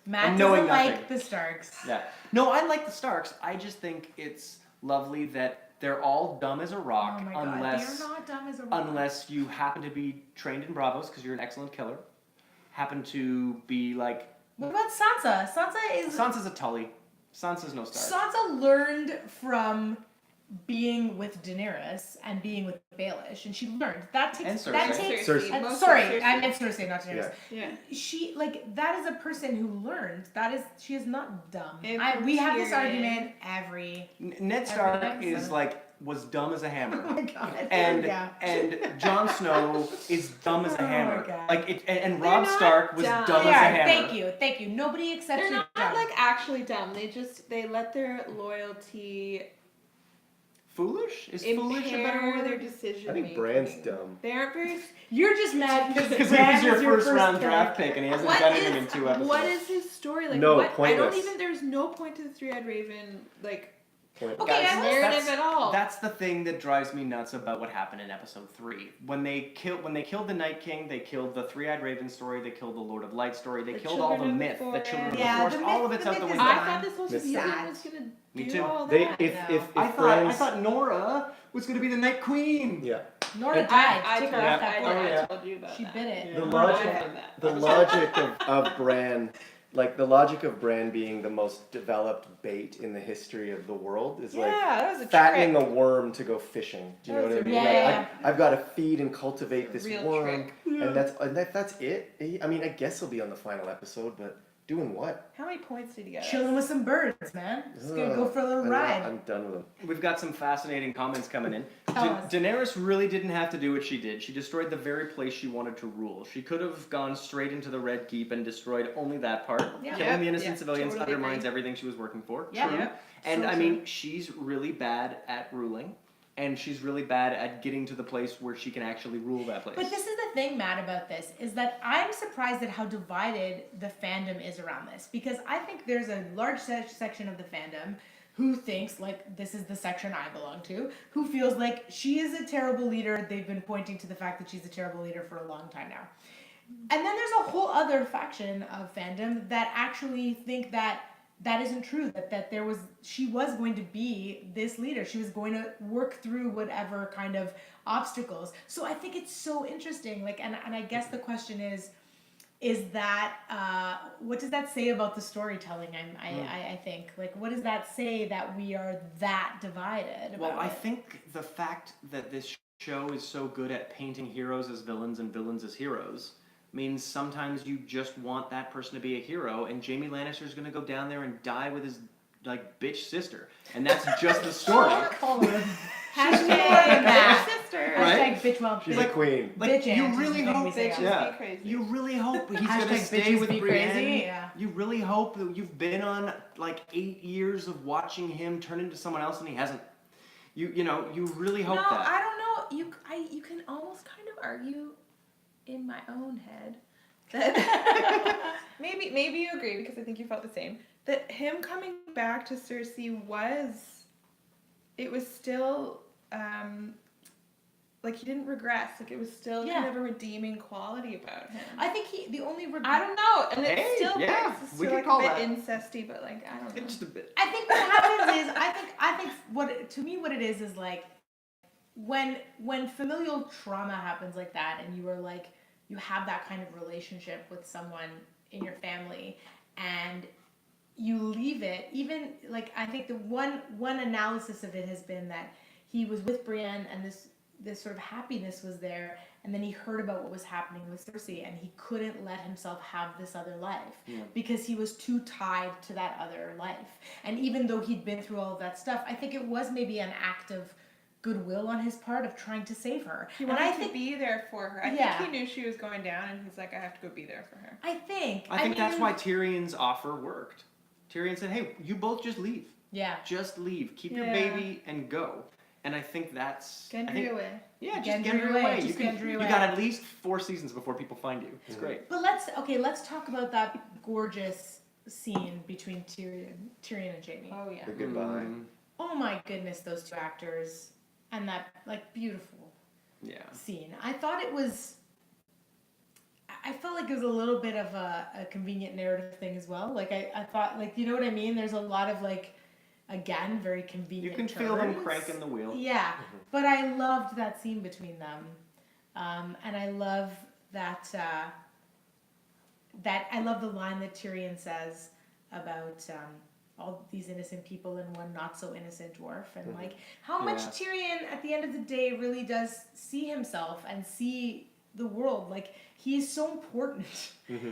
Matt And knowing doesn't like nothing. the Starks. Yeah. No, I like the Starks. I just think it's lovely that they're all dumb as a rock Oh my god, unless they're not dumb as a rock. unless you happen to be trained in Bravos because you're an excellent killer. Happen to be like What about Sansa? Sansa's a Tully. Sansa's no Stark. Sansa learned from being with Daenerys and being with Baelish, and she learned that And takes Cersei. that takes. Cersei. Most Sorry, of Cersei. I meant Cersei, not Daenerys. Yeah. Yeah. She that is a person who learned. She is not dumb. And We have this Tyrion. argument every. Ned Stark Every is episode. was dumb as a hammer. Oh my god. And yeah. and Jon Snow is dumb as Oh a my hammer. God. Like and They're Robb not Stark was dumb. dumb They as a are. hammer. Thank you. Nobody except They're you. not dumb. like actually dumb. They let their loyalty Foolish? Is foolish a better impair word? their decision I think making. Bran's dumb. They aren't very. You're just mad Because because he was your Bran is first round pick. draft pick and he hasn't What done is anything in 2 episodes. what is his story like? No, what? I pointless. don't even. There's no point to the Three-Eyed Raven like Point. Okay, Guys, I will- narrative at all. That's the thing that drives me nuts about what happened in episode 3. When they killed the Night King, they killed the Three-Eyed Raven story, they killed the Lord of Light story, they The killed all the Children of the myth, the Forest. Children of Yeah, the Forest, the all myth- of it's the out the myth is window. gone. I thought this was Miss Ophelia Sad. was gonna Me do too. all They that. if I Bran's thought Nora was going to be the Night Queen. yeah. Nora And- died. I Take her told, off that I, board. Oh, I yeah. told you about She that. bit it. The I logic heard that. the logic of Bran, like the logic of Bran being the most developed bait in the history of the world is like Yeah, that was a fattening trick. a worm to go fishing. Do you know That what I was mean? a- Like, Yeah. I've got to feed and cultivate It's a this real worm, trick. and that's it. I mean, I guess he'll be on the final episode, but doing what? How many points did he get? Chilling with some birds, man. Just gonna go for a little ride. I'm done with him. We've got some fascinating comments coming in. Tell us. Daenerys really didn't have to do what she did. She destroyed the very place she wanted to rule. She could have gone straight into the Red Keep and destroyed only that part. Yeah. Killing Yep, the innocent yeah, civilians totally undermines agree. everything she was working for. Yeah. True. Yep. And So I true. mean, she's really bad at ruling. And she's really bad at getting to the place where she can actually rule that place. But this is the thing, Matt, about this is that I'm surprised at how divided the fandom is around this because I think there's a large section of the fandom who thinks like this is the section I belong to, who feels like she is a terrible leader. They've been pointing to the fact that she's a terrible leader for a long time now. And then there's a whole other faction of fandom that actually think that isn't true, that she was going to be this leader. She was going to work through whatever kind of obstacles. So I think it's so interesting. Like, and I guess the question is that what does that say about the storytelling? I think, like, what does that say that we are that divided Well, about I it? think the fact that this show is so good at painting heroes as villains and villains as heroes means sometimes you just want that person to be a hero, and Jaime Lannister's gonna go down there and die with his like bitch sister, and that's just the story. Call her Hashtag that. sister. Right? Hashtag bitch well. She's bitch- a queen. Like Bitch you aunt really is what we hope say Bitches on yeah. be crazy. You really hope he's Hashtag gonna stay bitches with be Brienne. crazy, yeah. You really hope that you've been on like 8 years of watching him turn into someone else and he hasn't. You know you really hope no, that. I don't know. You can almost kind of argue in my own head that maybe you agree because I think you felt the same. That him coming back to Cersei was still like he didn't regress. Like it was still Yeah. kind of a redeeming quality about him. I think the only regret. I don't know, and Hey, it's still yeah, it's we still can like call a bit that. incesty, but like I don't know. Just a bit. I think what happens is I think what to me what it is like when familial trauma happens like that and you are like you have that kind of relationship with someone in your family and you leave it, even like I think the one analysis of it has been that he was with Brienne and this sort of happiness was there, and then he heard about what was happening with Cersei, and he couldn't let himself have this other life because he was too tied to that other life. And even though he'd been through all of that stuff, I think it was maybe an act of goodwill on his part of trying to save her. He And wanted I to think be there for her. I Yeah. think he knew she was going down, and he's like, I have to go be there for her. I think that's mean, why Tyrion's offer worked. Tyrion said, "Hey, you both just leave. Yeah. Just leave. Keep your Yeah. baby and go." And I think that's Gendry away. Yeah, just Gendry Gendry away, away. just You Gendry away. got at least 4 seasons before people find you. It's great. But let's talk about that gorgeous scene between Tyrion and Jaime. Oh yeah. The goodbye. Oh my goodness, those two actors and that like beautiful Yeah. scene. I thought it was. I felt like it was a little bit of a convenient narrative thing as well. Like I thought, like, you know what I mean. There's a lot of like, again, very You convenient. can feel them turns. cranking the wheel. Yeah, but I loved that scene between them, and I love that. I love the line that Tyrion says about all these innocent people and one not so innocent dwarf, and like how much Yeah. Tyrion at the end of the day really does see himself and see the world. Like he is so important,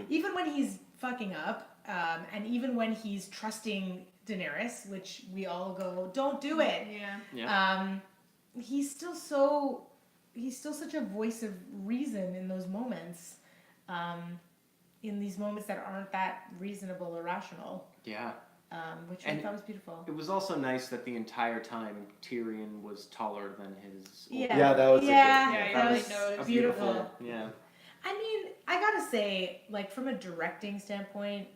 even when he's fucking up, and even when he's trusting Daenerys, which we all go, don't do it. Yeah. Yeah. He's still such a voice of reason in those moments, in these moments that aren't that reasonable or rational, Yeah. which And I thought was beautiful. It was also nice that the entire time Tyrion was taller than his. Yeah, Yeah, that was a good- yeah, Yeah, you that really was noticed. beautiful. Yeah. I mean, I gotta say, like from a directing standpoint,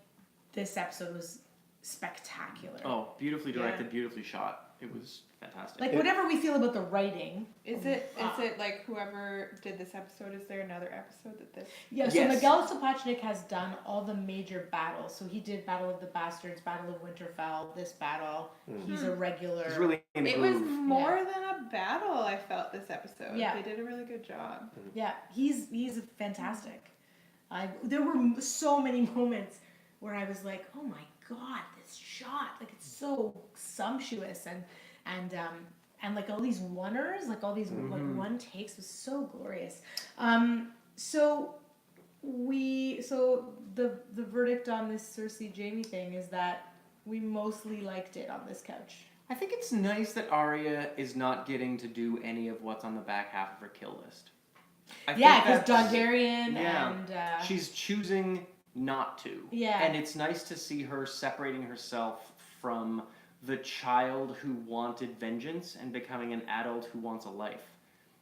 this episode was spectacular. Oh, beautifully directed, Yeah. beautifully shot. It was fantastic. Like whatever we feel about the writing. Is it like whoever did this episode? Is there another episode that this? Yeah, so Yes. Miguel Sapochnik has done all the major battles. So he did Battle of the Bastards, Battle of Winterfell, this battle. He's a regular. He's really in the It was groove. more than a battle. I felt this episode. Yeah. They did a really good job. Yeah, he's fantastic. There were so many moments where I was like, oh my god, this shot, like it's so sumptuous and like all these oneers, like all these like one takes was so glorious. So the verdict on this Cersei Jaime thing is that we mostly liked it on this couch. I think it's nice that Arya is not getting to do any of what's on the back half of her kill list. I Yeah, think because that's- Dondarrion Yeah. and She's choosing not to. Yeah. And it's nice to see her separating herself from the child who wanted vengeance and becoming an adult who wants a life.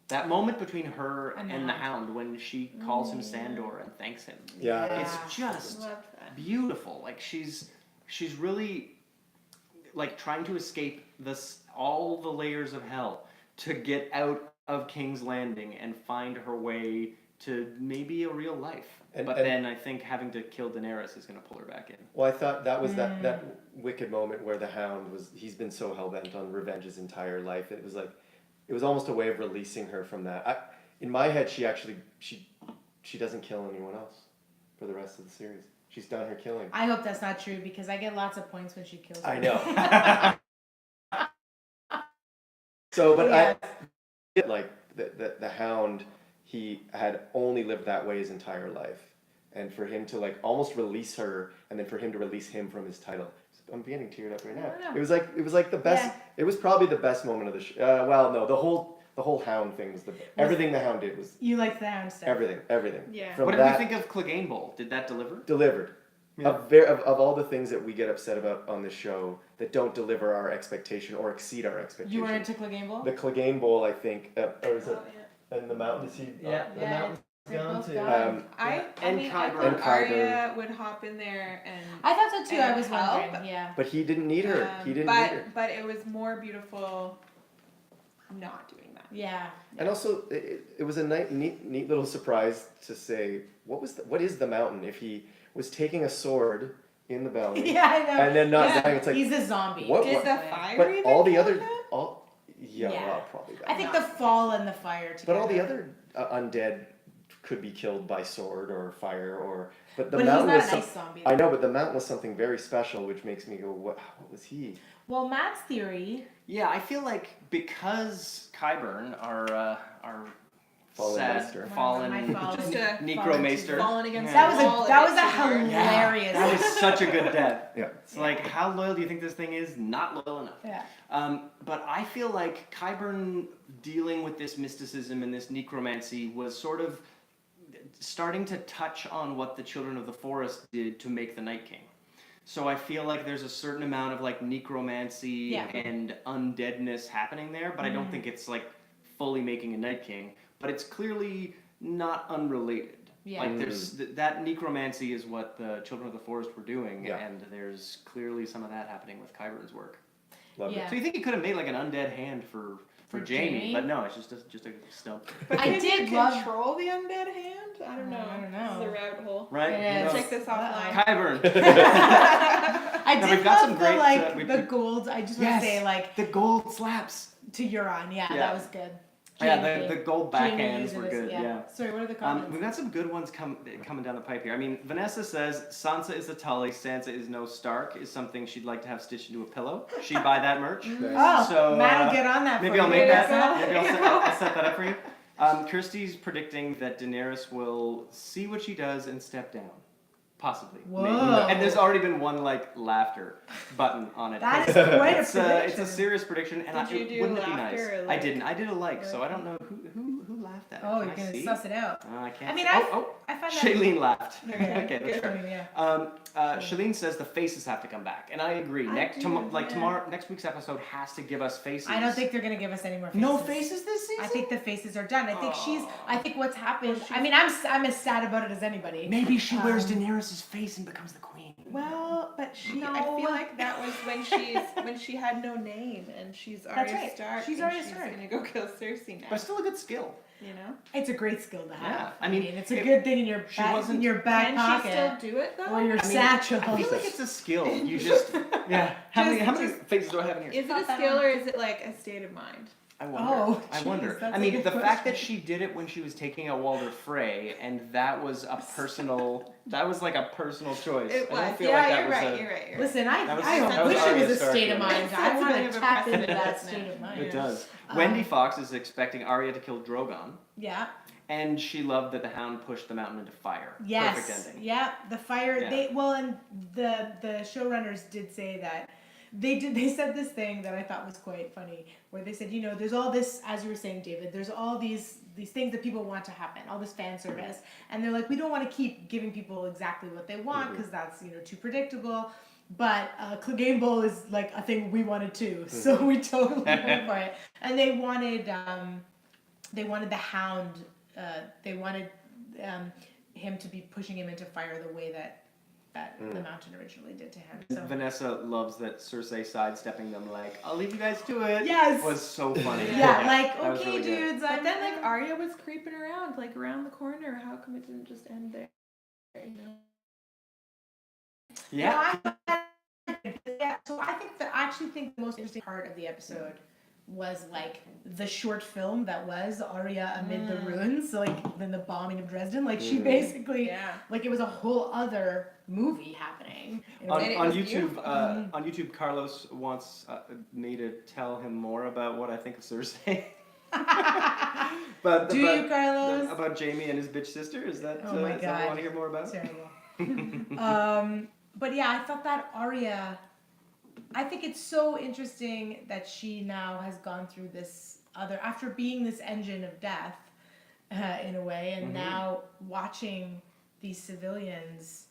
That moment between her And and the the Hound when she calls him Sandor and thanks him. Yeah. Yeah. It's just Loved that. beautiful. Like she's really like trying to escape all the layers of hell to get out of King's Landing and find her way to maybe a real life. And- But and- then I think having to kill Daenerys is going to pull her back in. Well, I thought that was that wicked moment where the Hound he's been so hell-bent on revenge his entire life. It was almost a way of releasing her from that. In my head, she doesn't kill anyone else for the rest of the series. She's done her killing. I hope that's not true because I get lots of points when she kills me. I know. So, but Yeah. like the Hound, he had only lived that way his entire life, and for him to like almost release her, and then for him to release him from his title, I'm getting teared up right now. I know. It was like the best. Yeah. It was probably the best moment of the show. Well, no, the whole Hound thing was everything the Hound did was You like the Hound stuff. everything. Yeah. From What did that we think of Clegane Bowl? Did that deliver? delivered. Yeah. Of all the things that we get upset about on this show that don't deliver our expectation or exceed our expectation. You were into Clegane Bowl? The Clegane Bowl, I think, or is it? Oh, yeah. And the mountain, is he? Yeah. The Yeah, mountain's they're gone both too. gone. I And mean, Qyburn. I And thought Qyburn. Arya would hop in there and. I thought so too. I and was help. wondering. Yeah. But he didn't need her. He didn't but, need her. But it was more beautiful not doing that. Yeah. And also, it was a neat little surprise to say what is the mountain if he was taking a sword in the belly Yeah, I know. and then not Yeah. dying. It's like, He's a zombie. What- Did what- the fire but even all the kill other him? yeah, Yeah. well, probably that. I think the fall and the fire together. But all the other undead could be killed by sword or fire or. But the But he's mountain not was an some- ice zombie. I know, but the mountain was something very special, which makes me go, what was he? Well, Matt's theory. Yeah, I feel like because Qyburn, our Fallen sad, Maester. fallen My fallen- Just a necromaster. falling against That the was wall, that was it a hits you hard. hilarious. That was such a good death. Yeah. It's like, how loyal do you think this thing is? Not loyal enough. Yeah. But I feel like Qyburn dealing with this mysticism and this necromancy was sort of starting to touch on what the Children of the Forest did to make the Night King. So I feel like there's a certain amount of like necromancy Yeah. and undeadness happening there, but I don't think it's like fully making a Night King. But it's clearly not unrelated. Yeah. Like there's that necromancy is what the Children of the Forest were doing, Yeah. and there's clearly some of that happening with Qyburn's work. Loved Yeah. So you think he could have made like an undead hand for For Jamie, Jamie? but no, it's just a stump. But I can did you love- control the undead hand? I don't know. I don't This is know. a rabbit hole. Right? It Who is. knows? Check this offline. Qyburn. I No, did we've got love some the great, like we've- the gold. I just want Yes. to say like The gold slaps. to Euron. Yeah, Yeah. that was good. Yeah, Jamie. the gold Jamie backhands using were this- good. Yeah. Sorry, what are the comments? We've got some good ones coming down the pipe here. I mean, Vanessa says Sansa is a Tully, Sansa is no Stark is something she'd like to have stitched into a pillow. She'd buy that merch. Oh, So, Matt will get on that. Maybe for I'll you. make that. Vanessa. Maybe I'll set that up for you. Kirsty's predicting that Daenerys will see what she does and step down. Possibly. Whoa. Maybe. And there's already been one like laughter button on it. That is quite a It's prediction. a serious prediction, and Did you do wouldn't it be laughter nice? or I like- didn't. I did a like, so I don't know who laughed at it. Oh, Can you're I gonna see? suss it out. I can't. I mean, see. I find that. Shailene laughed. Okay, Okay, that's good fair. for you, yeah. Shailene says the faces have to come back, and I agree. I Next, do, yeah. tomorrow, next week's episode has to give us faces. I don't think they're gonna give us any more faces. no faces this season. I think the faces are done. I think I think what's happened. Well, I mean, I'm as sad about it as anybody. maybe she wears Um, Daenerys' face and becomes the queen. Well, but I No. feel like that was when she had no name and she's That's Arya right. Stark. She's and Arya she's Stark. gonna go kill Cersei now. But still a good skill. You know? It's a great skill to have. Yeah, I mean, it's a if good thing in your she back, wasn't- in your back Can pocket she still do it though? or your I mean, satchel. I feel like it's a skill. You just yeah. How many faces do I have in here? Is it Thought a that skill one. or is it like a state of mind? I wonder. Oh, I jeez, wonder. that's I a mean, good the fact that question. she did it when she was taking out Walder Frey, and that was a personal. That was like a personal choice. It I was. don't feel Yeah, like that you're was right. a- You're right. Listen, That was- I that was wish it Arya was a Stark, state of yeah. mind. It's I a want bit to of a tap into precedent, that isn't state it? of mind. It Yeah. does. Wendy Fox is expecting Arya to kill Drogon, Yeah. and she loved that the Hound pushed the mountain into fire. Yes. Perfect ending. Yeah. The fire. Yeah. And the showrunners did say that they said this thing that I thought was quite funny, where they said, there's all this, as you were saying, David, there's all these things that people want to happen, all this fan service, and they're like, we don't want to keep giving people exactly what they want because that's too predictable. But Clegane Bowl is like a thing we wanted too, so we totally went for it. And they wanted the Hound. They wanted him to be pushing him into fire the way that the Mountain originally did to him. So. Vanessa loves that Cersei sidestepping them like, I'll leave you guys to it. Yes. Was so funny. Yeah, like, that was okay, really good. dudes, But then like Arya was creeping around, like around the corner. How come it didn't just end there? You know? Yeah. So I actually think the most interesting part of the episode was like the short film that was Arya amid the ruins, so like then the bombing of Dresden. Like she basically, Yeah. like it was a whole other movie happening. It On, was- And it on was YouTube, beautiful. on YouTube, Carlos wants me to tell him more about what I think of Cersei. But Do you, Carlos? about Jamie and his bitch sister? Is that Oh my is that what God. you want to hear more about? Terrible. But yeah, I thought that Arya, I think it's so interesting that she now has gone through this after being this engine of death, in a way, and now watching these civilians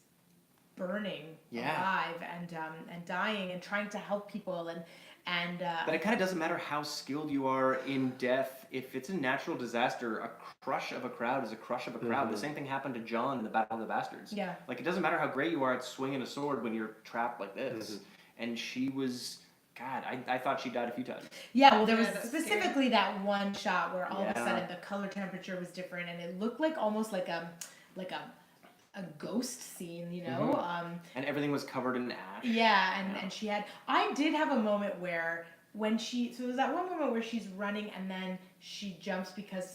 burning Yeah. alive and dying and trying to help people and But it kind of doesn't matter how skilled you are in death. If it's a natural disaster, a crush of a crowd is a crush of a crowd. The same thing happened to Jon in the Battle of the Bastards. Yeah. Like, it doesn't matter how great you are at swinging a sword when you're trapped like this. And she was, God, I thought she died a few times. Yeah, well, there was Yeah, that's specifically that one shot where all of a Yeah. sudden the color temperature was different, and it looked like almost like a ghost scene, And everything was covered in ash. Yeah, and she had. I did have a moment where when so there's that one moment where she's running and then she jumps because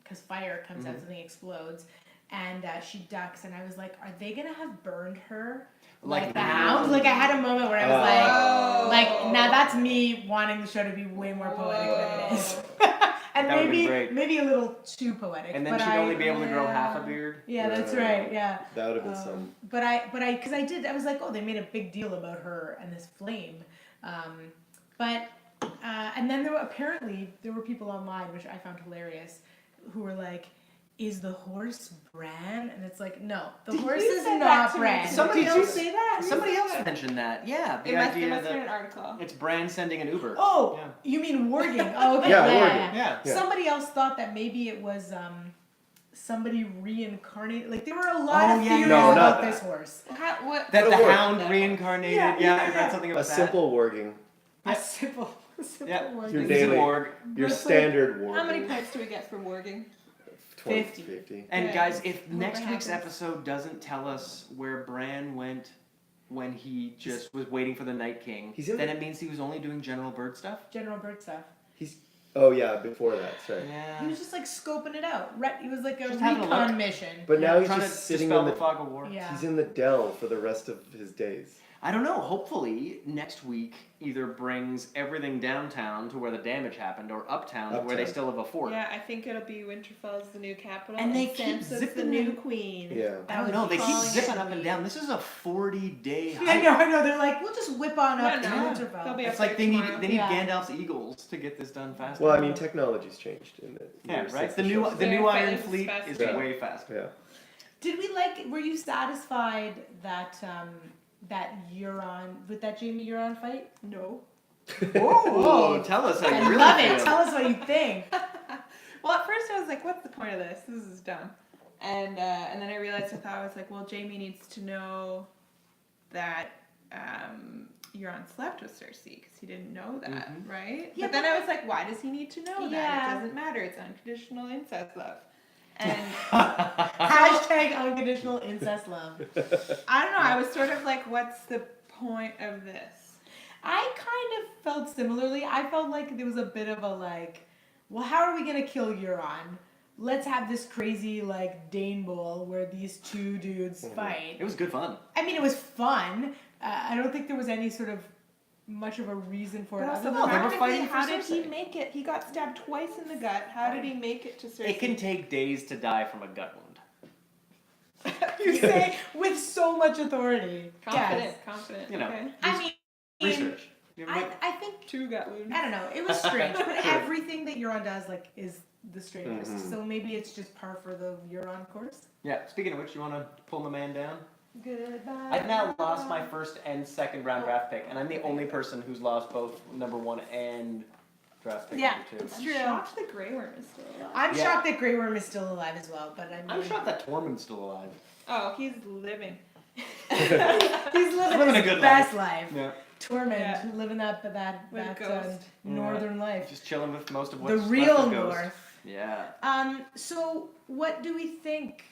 because fire comes out, something explodes, and she ducks, and I was like, are they gonna have burned her like the hound? Like I had a moment where I was like now that's me wanting the show to be way more poetic than it is. And That would've been great. maybe a little too poetic. And then but she'd only be able to grow half a beard. Yeah, that's right. Yeah. That would have been some. But because I was like, oh, they made a big deal about her and this flame, and then there were people online, which I found hilarious, who were like, is the horse Bran? And it's like, no, the horse is not Bran. Somebody Did you else say that? Somebody else mentioned that. Yeah, the It must idea have been that an article. it's Bran sending an Uber. Oh, Yeah. you mean warging? Oh, okay. Yeah, warging. Yeah. Yeah. Somebody else thought that maybe it was somebody reincarnated. Like there were a lot of theories No, not about that. this horse. What? That the It'll work. hound reincarnated. Yeah, Yeah, yeah, I yeah. read something A about that. simple warging. A simple Yeah. warging. Your He's daily- a warg. Your But, standard warging. How many points do we get for warging? 20, 50. 50. And Yeah. guys, if Whatever next week's happens. episode doesn't tell us where Bran went when he just was waiting for the Night King, He's in then the- it means he was only doing General Bird stuff. General Bird stuff. Oh yeah, before that. Sorry. He Yeah. was just like scoping it out. He was like a Just having a recon look. mission. But now he's trying just to sitting dispel in the the. fog of war. Yeah. He's in the dell for the rest of his days. I don't know. Hopefully, next week either brings everything downtown to where the damage happened, or uptown to where they Uptown. still have a fort. Yeah, I think it'll be Winterfell's the new capital, And they keep Sansa's the zipping new in- queen. Yeah. I don't would know. be They keep calling zipping it up and the- down. This is a 40-day I hike. know. They're like, we'll just whip on up No, to no. Winterfell. They'll be It's up like there they tomorrow. need Yeah. Gandalf's eagles to get this done faster. Well, I mean, technology's changed in the yeah, years right. since The new show the started. new Iron Faster. Fleet is Yeah. way faster. Yeah. Did we were you satisfied that that Euron, with that Jaime Euron fight? No. Whoa! Tell us how you I really love feel. it. Tell us what you think. Well, at first I was like, what's the point of this? This is dumb. And then I realized I was like, well, Jamie needs to know that Euron slept with Cersei because he didn't know that, Mhm. right? Yeah, but then but- I was like, why does he need to know that? Yeah. It doesn't matter. It's unconditional incest love. And Hashtag unconditional incest love. I don't know. I was sort of like, what's the point of this? I kind of felt similarly. I felt like there was a bit of a like, well, how are we gonna kill Euron? Let's have this crazy like Dane Bowl where these two dudes fight. It was good fun. I mean, it was fun. I don't think there was any sort of much of a reason for it. But other also, than they were practically, fighting for how did he Cersei. make it? He got stabbed twice in the gut. How did he make it to Cersei? It can take days to die from a gut wound. you say with so much authority. confident, Yes. confident. You know. Okay. I mean, Research. You ever I think Two gut wounds. I don't know. It was strange, but everything that Euron does like is the strangest. Mhm. So maybe it's just par for the Euron course. Yeah. Speaking of which, you want to pull my man down? Goodbye. I've now lost my first and second round draft pick, and I'm the only person who's lost both number 1 and draft pick Yeah. number 2. It's I'm true. shocked the Grey Worm is still alive. I'm Yeah. shocked that Grey Worm is still alive as well, but I'm I'm shocked that Tormund's still alive. Oh, he's living. he's living Living a his good best life. Yeah. Torment, Yeah. living that With that Ghost. northern life. Just chilling with most of The what's real left of Ghost. north. Yeah. So what do we think?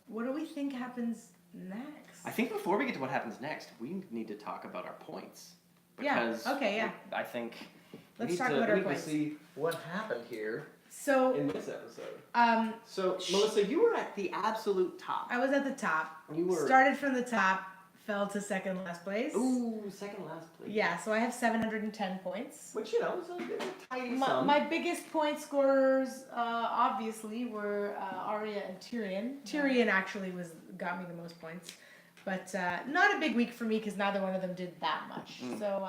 What do we think happens next? I think before we get to what happens next, we need to talk about our points. Yeah, Because okay, yeah. I think Let's we need talk to, about we our need points. to see what happened here So, in this episode. um, So, Melissa, you were at the absolute top. I was at the top. You were Started from the top, fell to second last place. ooh second last place. Yeah, so I have 710 points. Which is a tiny My, sum. my biggest point scorers, obviously, were Arya and Tyrion. Tyrion actually got me the most points, but not a big week for me because neither one of them did that much. So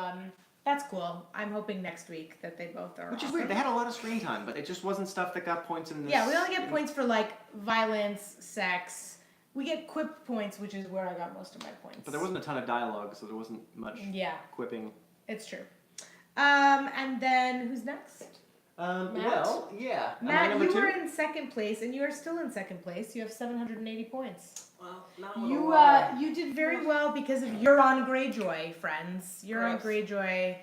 that's cool. I'm hoping next week that they both are. Which is awesome. weird. They had a lot of screen time, but it just wasn't stuff that got points in this. Yeah, we only get points for like violence, sex. We get quip points, which is where I got most of my points. But there wasn't a ton of dialogue, so there wasn't much Yeah, quipping. it's true. And then who's next? Well, yeah. Am I Matt, number you 2? were in second place, and you are still in second place. You have 780 points. Well, not You did very well because of Euron Greyjoy, friends. Euron Gross. Greyjoy,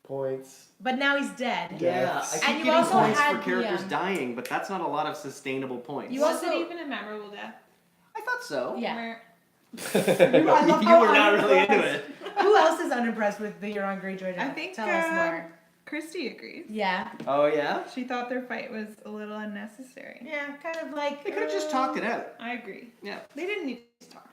Points. but now he's dead. Yeah, Deaths. I keep And you getting also points had for characters the, dying, but that's not a lot of sustainable points. You Was also- it even a memorable death? I thought so. Yeah. Where- I love You how were not really into unimpressed. it. Who else is unimpressed with the Euron Greyjoy? I think Tell us more. Christy agrees. Yeah. Oh yeah. She thought their fight was a little unnecessary. Yeah, kind of like. They could have just talked it out. I agree. Yeah. They didn't need to talk.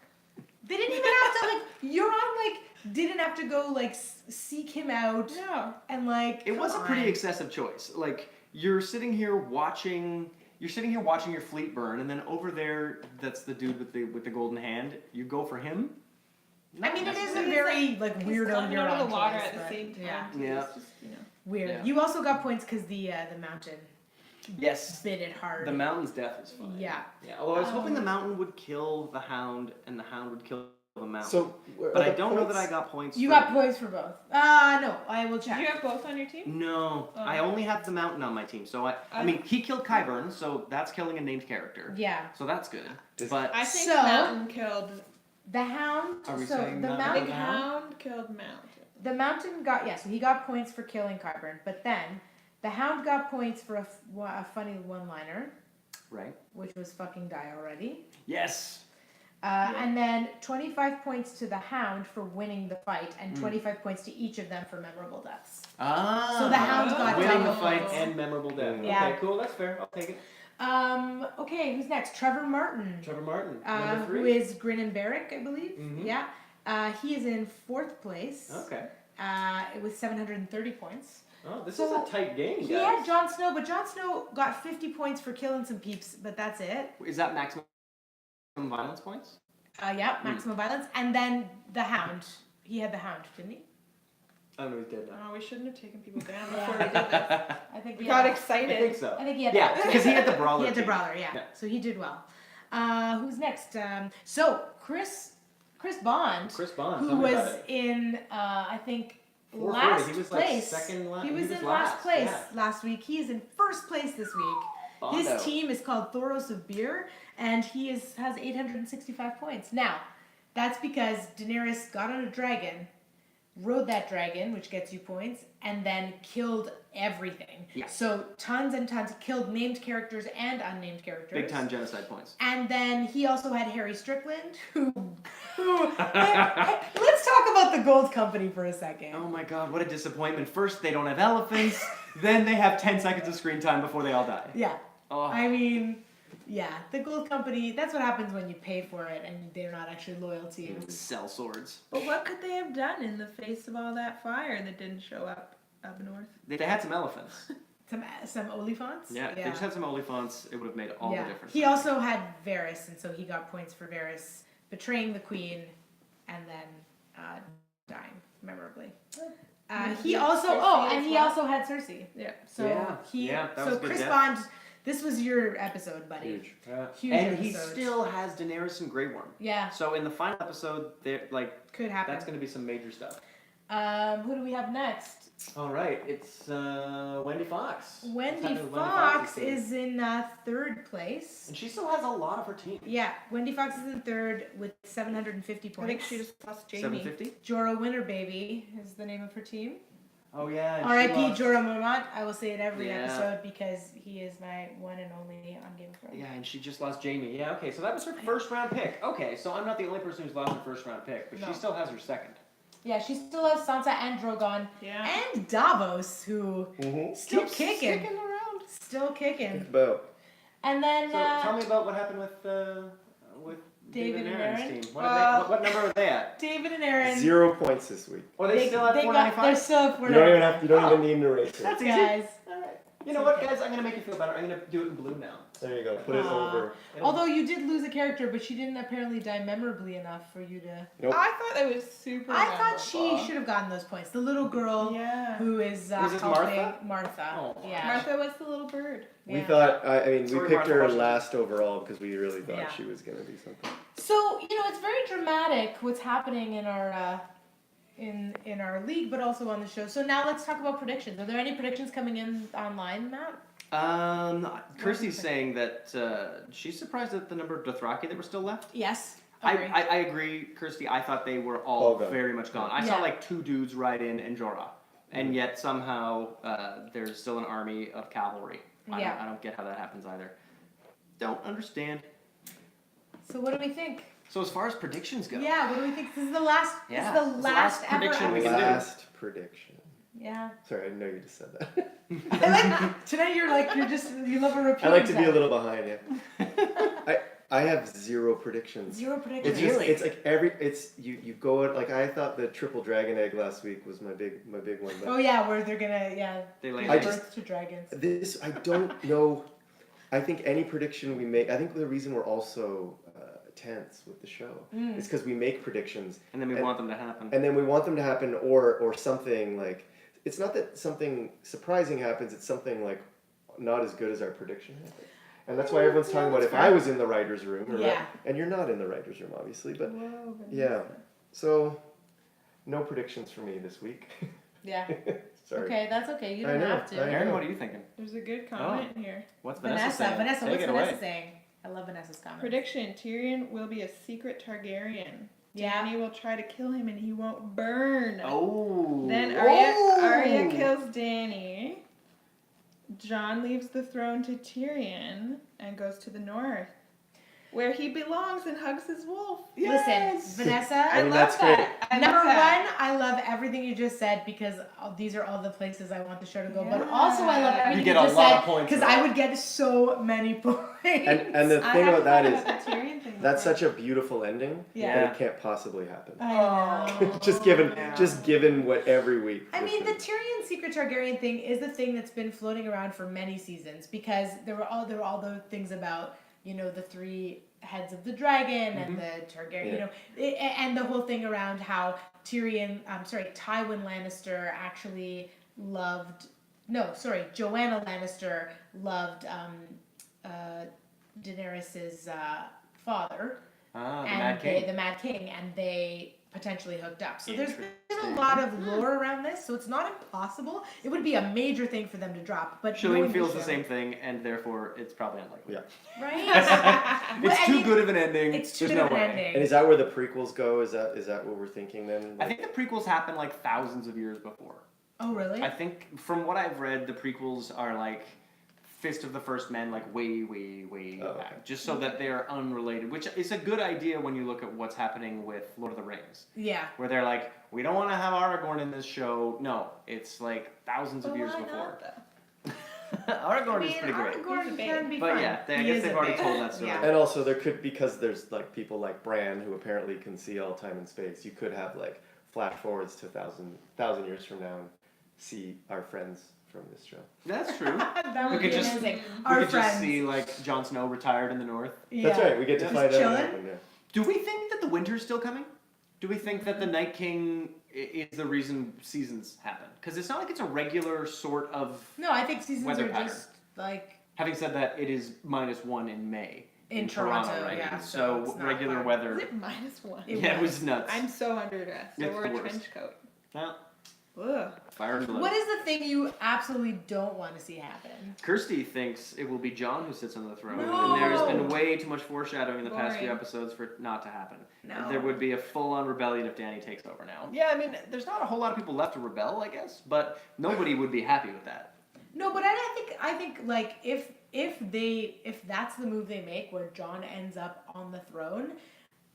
They didn't even have to like. Euron didn't have to go like seek him out No. and like. It was a come pretty on. excessive choice. Like you're sitting here watching your fleet burn, and then over there, that's the dude with the golden hand. You go for him. I mean, it is a He's very like He's weirdo coming out Euron of the water choice, at the but, same time. Yeah, so Yeah. it's just, weird. Yeah. You also got points because the mountain Yes. bit it hard. The mountain's death is fine. Yeah. Yeah. Although I was hoping the mountain would kill the hound, and the hound would kill the mountain. So, but I don't know that I got points. You for got points for both. No, I will Did check. you have both on your team? No, Oh. I only have the mountain on my team. So I mean, he killed Qyburn, so that's killing a named character. Yeah. So that's good. Is- But I think So- Mountain killed. The hound. Are we so saying the that I mountain. think Hound killed Mountain. The mountain got so he got points for killing Qyburn, but then the hound got points for a funny one-liner, right. which was fucking die already. Yes. And then 25 points to the hound for winning the fight, and 25 points to each of them for memorable deaths. Ah. So the hound got winning the double fight points. and memorable death. Yeah. Okay, cool. That's fair. I'll take it. Okay, who's next? Trevor Martin, Trevor Martin, who is Grin and Barrick, I believe. Mhm. Yeah. He is in 4th place. Okay. With 730 points. Oh, this So, is a tight game, He guys. had Jon Snow, but Jon Snow got 50 points for killing some peeps, but that's it. Is that maximum violence points? Yeah, maximum violence. And then the Hound. He had the Hound, didn't he? I don't know. He's dead now. Oh, we shouldn't have taken people down Yeah. before we did this. I think We he got had, excited. I think so. I think he had Yeah, because he had the brawler. He had the team. brawler, yeah. Yeah. So he did well. Who's next? So Chris Bond, Chris Bond. who tell me about was it. in I think 440. last He was like place. second he was in last place yeah. last week. He is in 1st place this week. Bondo. His team is called Thoros of Beer, and he has 865 points. Now, that's because Daenerys got on a dragon, rode that dragon, which gets you points, and then killed everything. Yeah. So tons and tons, killed named characters and unnamed characters. Big time genocide points. And then he also had Harry Strickland, who let's talk about the Gold Company for a second. Oh my god, what a disappointment. First, they don't have elephants, then they have 10 seconds of screen time before they all die. Yeah. Oh. I mean, yeah, the Gold Company, that's what happens when you pay for it and they're not actually loyal to you. Sell swords. But what could they have done in the face of all that fire that didn't show up north? They had some elephants. Some Oliphants? Yeah, if they just had some oliphants, it would have made all the difference. He also had Varys, and so he got points for Varys betraying the queen and then dying memorably. He Yeah, also Cersei as he well. also had Cersei. Yeah. So that was so good Chris death. Bond, this was your episode, buddy. Huge. Huge And he episode. still has Daenerys and Grey Worm. Yeah, So in the final episode, they're like could happen. that's going to be some major stuff. Who do we have next? All right, it's Wendy Fox. What's Wendy happening with Fox team? is in 3rd place. and she still has a lot of her team. Yeah, Wendy Fox is in 3rd with 750 points. I think she just lost Jamie. 750. Jorah Winter Baby is the name of her team. Oh yeah. and she R.I.P. lost- Jorah Mormont. I will say it every Yeah. episode because he is my one and only on Game of Thrones. Yeah, and she just lost Jamie. Yeah, okay, so that was her first round pick. Okay, so I'm not the only person who's lost her first round pick, but No. she still has her second. Yeah, she still has Sansa and Drogon Yeah. and Davos, who Mm-hmm. still Keeps kicking, sticking around. still kicking. About. And then So tell me about what happened with David and Aaron's Aaron? team. What number are they at? David and Aaron. 0 points this week. Or they still at They're 495? still at You don't even have. You don't Oh. even need an eraser. That's easy. guys. Alright. You know what, guys? I'm gonna make you feel better. I'm gonna do it in blue now. There you go. Put it over. Although you did lose a character, but she didn't apparently die memorably enough for you to. Nope. I thought that was super. I thought she memorable. should have gotten those points. The little girl Yeah. who is Was this helping Martha. Oh. Yeah. Martha was the little bird. We Yeah. thought. I mean, we Sorry, picked Martha her Washington. last overall because we really thought Yeah. she was gonna be something. So it's very dramatic what's happening in our in our league, but also on the show. So now let's talk about predictions. Are there any predictions coming in online, Matt? Kirsty's saying that she's surprised at the number of Dothraki that were still left. Yes. I Agree. agree, Kirsty. I thought they were all All gone. very much gone. I Yeah. saw like 2 dudes ride in and Jorah, and yet somehow there's still an army of cavalry. Yeah. I don't get how that happens either. Don't understand. So what do we think? So as far as predictions go, Yeah, what do we think? This is the last. Yeah, This is it's the the last last ever prediction we can episode. do. Last prediction. Yeah. Sorry, I didn't know you just said that. I like, tonight you're like you love a repeat. I like to be a little behind you. I have zero predictions. Zero predictions. It's just it's like you go out like I thought the triple dragon egg last week was my big one, but Oh yeah, where they're gonna They lay give eggs. birth to dragons. this I don't know. I think any prediction we make, I think the reason we're also tense with the show is because we make predictions and then we want them to happen. and then we want them to happen or something like it's not that something surprising happens, it's something like not as good as our prediction happened. And that's why everyone's talking about if I was in the writer's room, Yeah. and you're not in the writer's room obviously, but Whoa, yeah. So no predictions for me this week. Yeah. Sorry. Okay, that's okay. You I don't know, have to. I Aaron, what are you thinking? There's a good comment here. What's Vanessa saying? Vanessa, Take what's it Vanessa away. saying? I love Vanessa's comment. Prediction: Tyrion will be a secret Targaryen. Yeah. Dany will try to kill him, and he won't burn. Oh. Then Oh. Arya kills Dany. Jon leaves the throne to Tyrion and goes to the north, where he belongs and hugs his wolf. Listen, Vanessa. I mean, love that's great. that. I Number love that. one, I love everything you just said because these are all the places I want the show to go. But Yeah. also, I love You everything get you a just lot said of points because for I that. would get so many points. And the I thing have about that fun is with the Tyrion thing that's before. such a beautiful ending Yeah. that it can't possibly happen. I know. just given what every week. I with mean, the Tyrion secret Targaryen thing is the thing that's been floating around for many seasons because there were all the things about the three heads of the dragon and the Targaryen, and the whole thing around how Tywin Lannister actually Joanna Lannister loved Daenerys's father. The And Mad King. the Mad King, and they potentially hooked up. So there's a Interesting. lot of lore around this, so it's not impossible. It would be a major thing for them to drop. But Shilling knowing feels the show- same thing, and therefore it's probably unlikely. Yeah. right? It's I too mean, good of an ending. It's too There's good no of an way. ending. And is that where the prequels go? Is that what we're thinking then? I think the prequels happen like thousands of years before. Oh really? I think from what I've read, the prequels are like Fist of the First Men, like way Oh, okay. back, just so that they are unrelated. Which is a good idea when you look at what's happening with Lord of the Rings, Yeah. where they're like, we don't want to have Aragorn in this show. No, it's like thousands of But years why before. not, though? Aragorn is pretty great. Aragorn He's a babe. can be But fun. yeah, I He guess is they've a already babe. told that story. Yeah. And also there could, because there's like people like Bran who apparently can see all time and space, you could have like flash forwards to thousand years from now and see our friends from this show. That's true. That would We be could just- amazing. We Our could friends. just see like Jon Snow retired in the north. That's Yeah. right, we get to Just find out what chilling? happened there. Do we think that the winter's still coming? Do we think that the Night King is the reason seasons happen? Because it's not like it's a regular sort of. No, I think seasons Weather are pattern. just like Having said that, it is -1 in May in Toronto, right? yeah. So it's not regular fun. weather. Is it -1? It Yeah, it was nuts. I'm so underdressed. I It's wore the a worst. trench coat. Well, Ugh. fire and blood. What is the thing you absolutely don't want to see happen? Kirsty thinks it will be John who sits on the throne, No. and there's been way too much foreshadowing in the past few Boring. episodes for it not to happen. No. There would be a full-on rebellion if Dany takes over now. Yeah, I mean, there's not a whole lot of people left to rebel, I guess, but nobody would be happy with that. No, but I think like if that's the move they make where Jon ends up on the throne,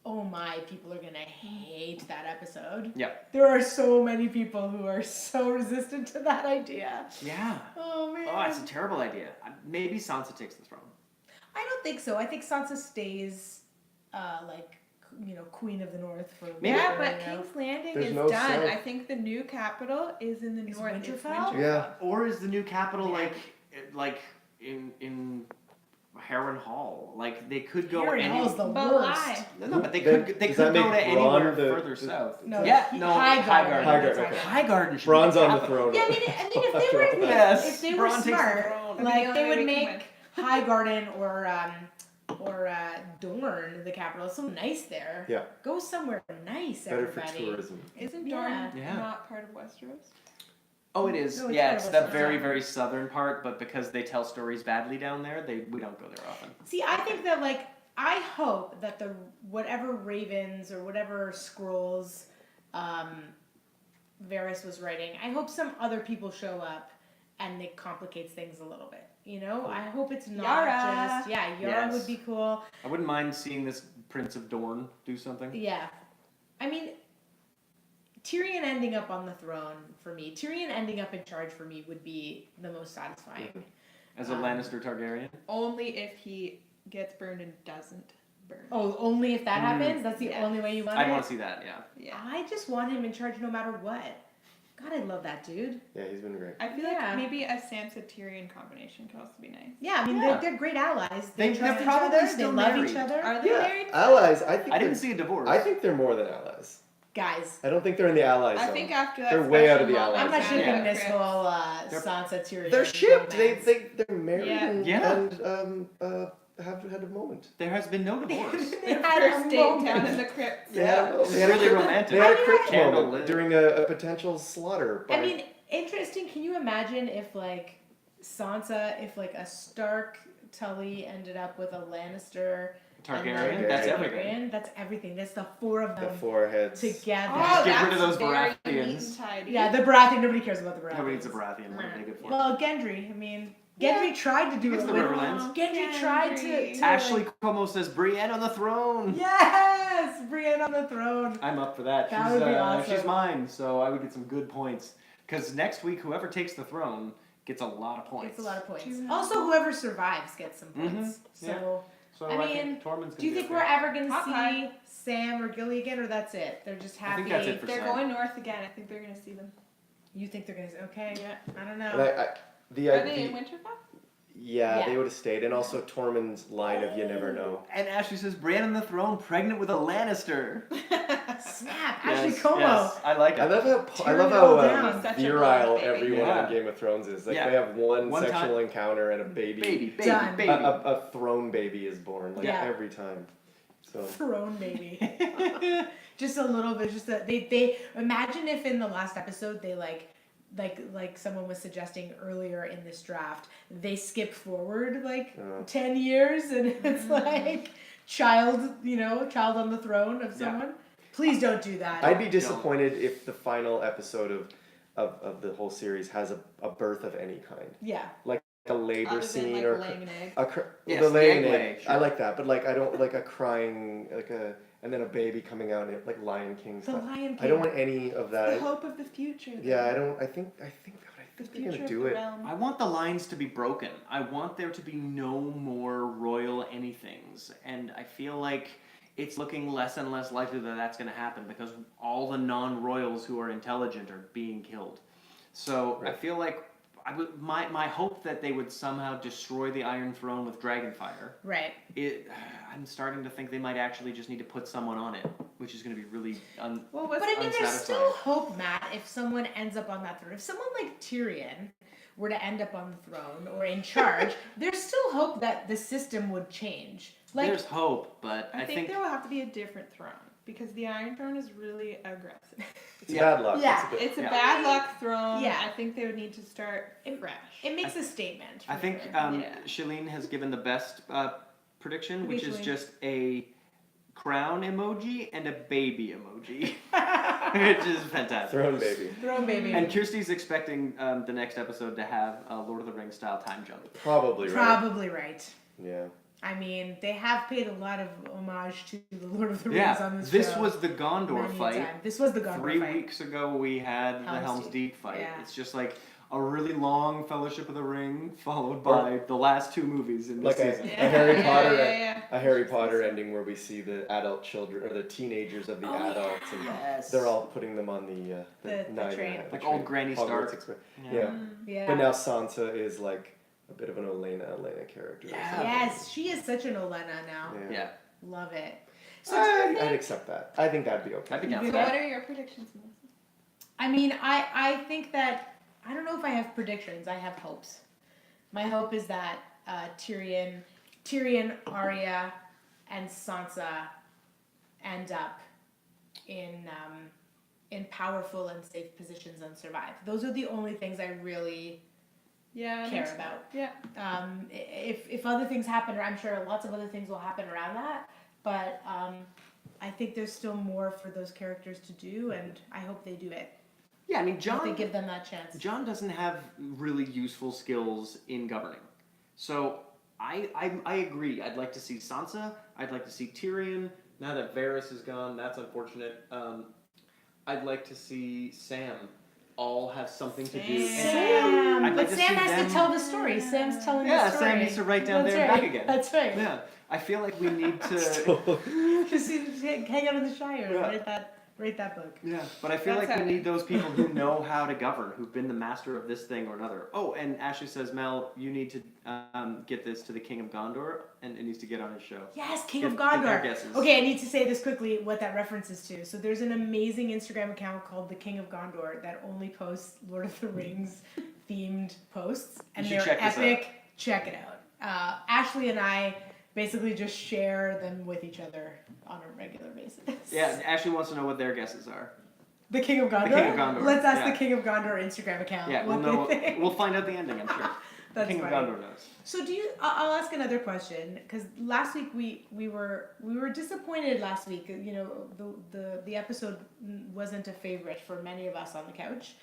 oh my, people are gonna hate that episode. Yep. There are so many people who are so resistant to that idea. Yeah. Oh man. Oh, it's a terrible idea. Maybe Sansa takes the throne. I don't think so. I think Sansa stays Queen of the North for Maybe- Yeah, longer, but you know? King's Landing There's is no done. south. I think the new capital is in the Is north. It's Winterfell? Yeah. Or is the new capital Yeah. like in Harren Hall? Like they could go Harren any. Hall's the But worst. why? No, but they Then could does go that to make anywhere Bronn the- further south. No, Yeah, he- no, Highgarden. Highgarden. Highgarden, That's okay. right. Highgarden should Bron's be the on the capital. throne. Yeah, I mean, if they were Yes, if they were Bronn takes the smart, throne. That'd be like the they only would way we make can Highgarden or Dorne the capital. It's so nice there. Yeah. Go somewhere nice, Better for everybody. tourism. Isn't Yeah. Dorne Yeah. not part of Westeros? Oh, it is. No, it's Yeah, part it's of that Westeros. very, very southern part, but because they tell stories badly down there, we don't go there often. See, I think that I hope that the whatever ravens or whatever scrolls Varys was writing, I hope some other people show up and it complicates things a little bit. You know, I hope it's not Yara. Yara Yes. would be cool. I wouldn't mind seeing this Prince of Dorne do something. Yeah. I mean, Tyrion ending up on the throne for me, Tyrion ending up in charge for me would be the most satisfying. As a Lannister Targaryen. Only if he gets burned and doesn't burn. Oh, only if that happens? That's the Yeah. only way you want I it? want to see that, yeah. Yeah. I just want him in charge no matter what. God, I love that dude. Yeah, he's been great. I feel Yeah. like maybe a Sansa Tyrion combination could also be nice. Yeah, I mean, Yeah. they're great allies. They- They they're trust each probably other. They still love married. each other. Are they Yeah, married? allies. I think I didn't they're- see a divorce. I think they're more than allies. Guys, I don't think they're in the allies I zone. think after that They're way out of special the moment I'm not allies. down shipping at this Crypt- whole They're- Sansa Tyrion. They're shipped. romance. They're married Yeah. and, Yeah. have had a moment. There has been no divorce. They Their had a first date down moment. in the crypt. They had a- It's they had a really crypt- romantic. They had a I mean, crypt Candle moment lit. during a potential slaughter. I by- mean, interesting. Can you imagine if like Sansa, if like a Stark Tully ended up with a Lannister Targaryen, and a that's Targaryen. everything. That's everything. That's the four of the them foreheads. together. Oh, Get rid of that's those very Baratheons. neat and tidy. Yeah, the Baratheon. Nobody cares about the Baratheons. Nobody needs a Baratheon. What are they good for? Well, Gendry. I mean, Gendry tried to do It's it the with Riverlands. Gendry tried Gendry. to Ashley like, Como says Brienne on the throne. yes, Brienne on the throne. I'm up for that. That she's, would be awesome. she's mine, so I would get some good points. Because next week, whoever takes the throne gets a lot of points. Gets a lot of points. Do you have- Also, whoever survives gets some Mhm, points. yeah. So, So I think mean, Tormund's do you gonna think be we're okay. ever gonna Hot see pie. Sam or Gilly again, or that's it? They're just I happy. think that's it for They're Sam. going north again. I think they're gonna see them. You think they're gonna say, okay? Yeah. I don't And know. Are they in Winterfell? Yeah. they would have stayed, and also Tormund's line of "You never know." And Ashley says Brienne on the throne, pregnant with a Lannister. Snap, Ashley Yes, Como. yes, I like it. I love how Tear it how all down. Such a virile love baby. everyone Yeah. on Game of Thrones is. Like Yeah. they have one One sexual time- encounter and a baby. Baby. Done. Baby. A throne baby is born like Yeah. every time. So Throne baby. Just a little bit. Just that they imagine if in the last episode they like someone was suggesting earlier in this draft, they skip forward like 10 years and it's like child on the throne of Yeah. someone. Please don't do that. I'd be disappointed if the final episode of the whole series has a birth of any kind, yeah. like a labor Other than scene like or laying an egg. Yes, the the laying egg egg. lay, I sure. like that, but like I don't like a crying and then a baby coming out and like Lion King The stuff. Lion King. I don't want any of The that. hope of the future. Yeah, I think The they're future gonna of do the it. realm. I want the lines to be broken. I want there to be no more royal anythings. And I feel like it's looking less and less likely that that's going to happen because all the non-royals who are intelligent are being killed. So I Right. feel like my hope that they would somehow destroy the Iron Throne with Dragonfire. Right. I'm starting to think they might actually just need to put someone on it, which is going to be really Well, But what's I mean, there's unsatisfying. still hope, Matt, if someone ends up on that throne. If someone like Tyrion were to end up on the throne or in charge, there's still hope that the system would change. Like, There's hope, but I think there will have to be a different throne because the Iron Throne is really aggressive. It's Yeah. bad luck. Yeah. It's a bit, It's a Yeah. bad luck throne. Yeah. I think they would need to start fresh. it makes a statement. I for think sure. Yeah. Shalene has given the best prediction, which is Shalene. just a crown emoji and a baby emoji, which is fantastic. throne baby. Throne baby. And Kirsty's expecting the next episode to have a Lord of the Rings style time jump. Probably right. Probably right. Yeah. I mean, they have paid a lot of homage to the Lord of the Rings Yeah, on this this show. was the Gondor Many a time. time. This was the Gondor 3 fight. weeks ago, we had the Helm's Helm's Deep. Deep fight. Yeah. It's just like a really long Fellowship of the Ring, followed by the last 2 movies in this Like season. a Harry Potter yeah. a Harry Potter ending where we see the adult children or the teenagers of the Oh, adults and Yes. they're all putting them on the The nine train. the Like train. old Granny Hogwarts Stark. Express. Yeah. Yeah. Yeah. But now Sansa is like a bit of an Elena character. or Yeah. something. Yes, she is such an Olenna now. Yeah. Yeah. Love it. So do you I'd think- accept that. I think that'd be okay. I'd be down So for that. what are your predictions, Melissa? I mean, I think that I don't know if I have predictions. I have hopes. My hope is that Tyrion, Arya, and Sansa end up in powerful and safe positions and survive. Those are the only things I really Yeah. care about. Yeah. If other things happen, I'm sure lots of other things will happen around that. But I think there's still more for those characters to do, and I hope they do it. Yeah, I mean, I hope they John give them that chance. doesn't have really useful skills in governing. So I agree. I'd like to see Sansa. I'd like to see Tyrion. Now that Varys is gone, that's unfortunate. I'd like to see Sam all have something to do. Sam, I'd like but to Sam see has them- to tell the story. Sam's telling Yeah, the story. Sam needs to write down That's there and right. back again. That's right. Yeah, I feel like we need to. Just hang out in the Shire and Yeah. write that book. Yeah, but I feel That's like we how- need those people who know how to govern, who've been the master of this thing or another. Oh, and Ashley says, Mel, you need to get this to the King of Gondor, and it needs to get on his show. Yes, King Get- of get their Gondor. guesses. Okay, I need to say this quickly, what that references to. So there's an amazing Instagram account called the King of Gondor that only posts Lord of the Rings themed posts, and You they're should check this epic. Check it out. Ashley and I basically just share them with each other on a regular basis. Yeah, Ashley wants to know what their guesses are. The King of Gondor? The King of Gondor, Let's ask yeah. the King of Gondor Instagram account Yeah, what we'll know. they think. We'll find out the ending, I'm sure. That's King funny. of Gondor knows. So I'll ask another question because last week we were disappointed last week. You know, the episode wasn't a favorite for many of us on the couch.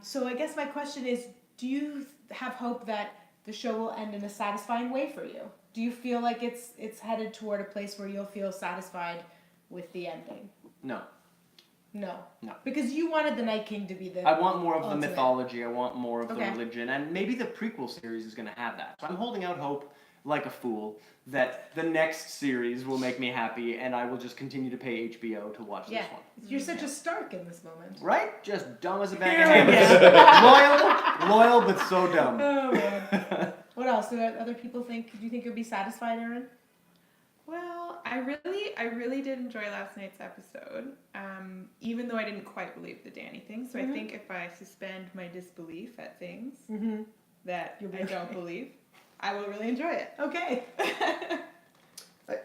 So I guess my question is, do you have hope that the show will end in a satisfying way for you? Do you feel like it's headed toward a place where you'll feel satisfied with the ending? No. No. No. Because you wanted the Night King to be the I want more of the ultimate. mythology. I want more of Okay. the religion, and maybe the prequel series is going to have that. So I'm holding out hope, like a fool, that the next series will make me happy, and I will just continue to pay HBO to watch Yeah. this one. You're such a Stark in this moment. Right? Just dumb as a bag Here of we hammers. loyal, but so dumb. Oh man. What else? Do other people think? Do you think you'll be satisfied, Erin? Well, I really did enjoy last night's episode, even though I didn't quite believe the Danny thing. So I think if I suspend my disbelief at things Mm-hmm. that You'll be I don't okay. believe, I will really enjoy it. Okay.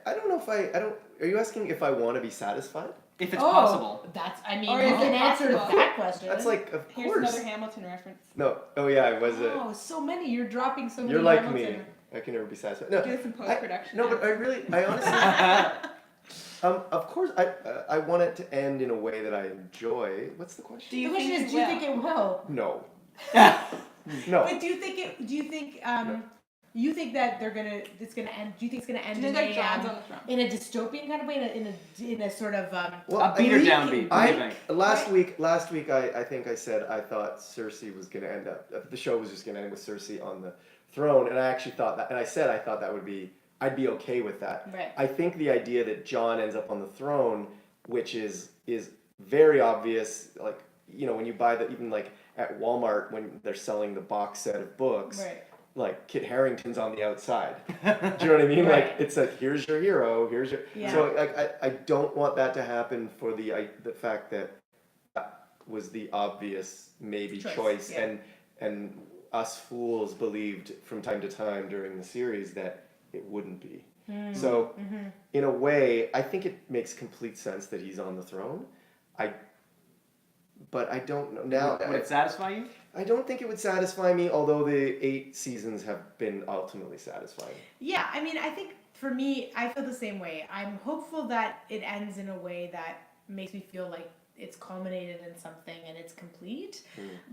I don't know if I don't. Are you asking if I want to be satisfied? If it's possible. That's. I mean, Or you is can it answer possible? that question. That's like, of Here's course. another Hamilton reference. No. Oh yeah, I was. Oh, so many. You're dropping so many. You're like Hamilton. me. I can never be satisfied. No. Do some post-production. No, but I honestly. Of course, I want it to end in a way that I enjoy. What's the question? Do you The question think is, it do you will? think it will? No. No. But do you think it? Do you think? You think that it's gonna end? Do you think it's gonna end Do you in think that a John's on the throne? in a dystopian kind of way, in a sort of Well, Upbeat or downbeat? What do you think? Last week I think I said I thought Cersei was gonna end up. The show was just gonna end with Cersei on the throne, and I actually thought that, and I said I thought that would be. I'd be okay with that. Right. I think the idea that Jon ends up on the throne, which is very obvious, like when you buy even like at Walmart when they're selling the box set of books, Right. like Kit Harington's on the outside. Do you know what I mean? Right. Like it's like here's your hero, here's your. Yeah. So like I don't want that to happen for the fact that was the obvious maybe choice, yeah. and us fools believed from time to time during the series that it wouldn't be. So in a way, I think it makes complete sense that he's on the throne. But I don't know now. Would it satisfy you? I don't think it would satisfy me, although the 8 seasons have been ultimately satisfying. Yeah, I mean, I think for me, I feel the same way. I'm hopeful that it ends in a way that makes me feel like it's culminated in something and it's complete.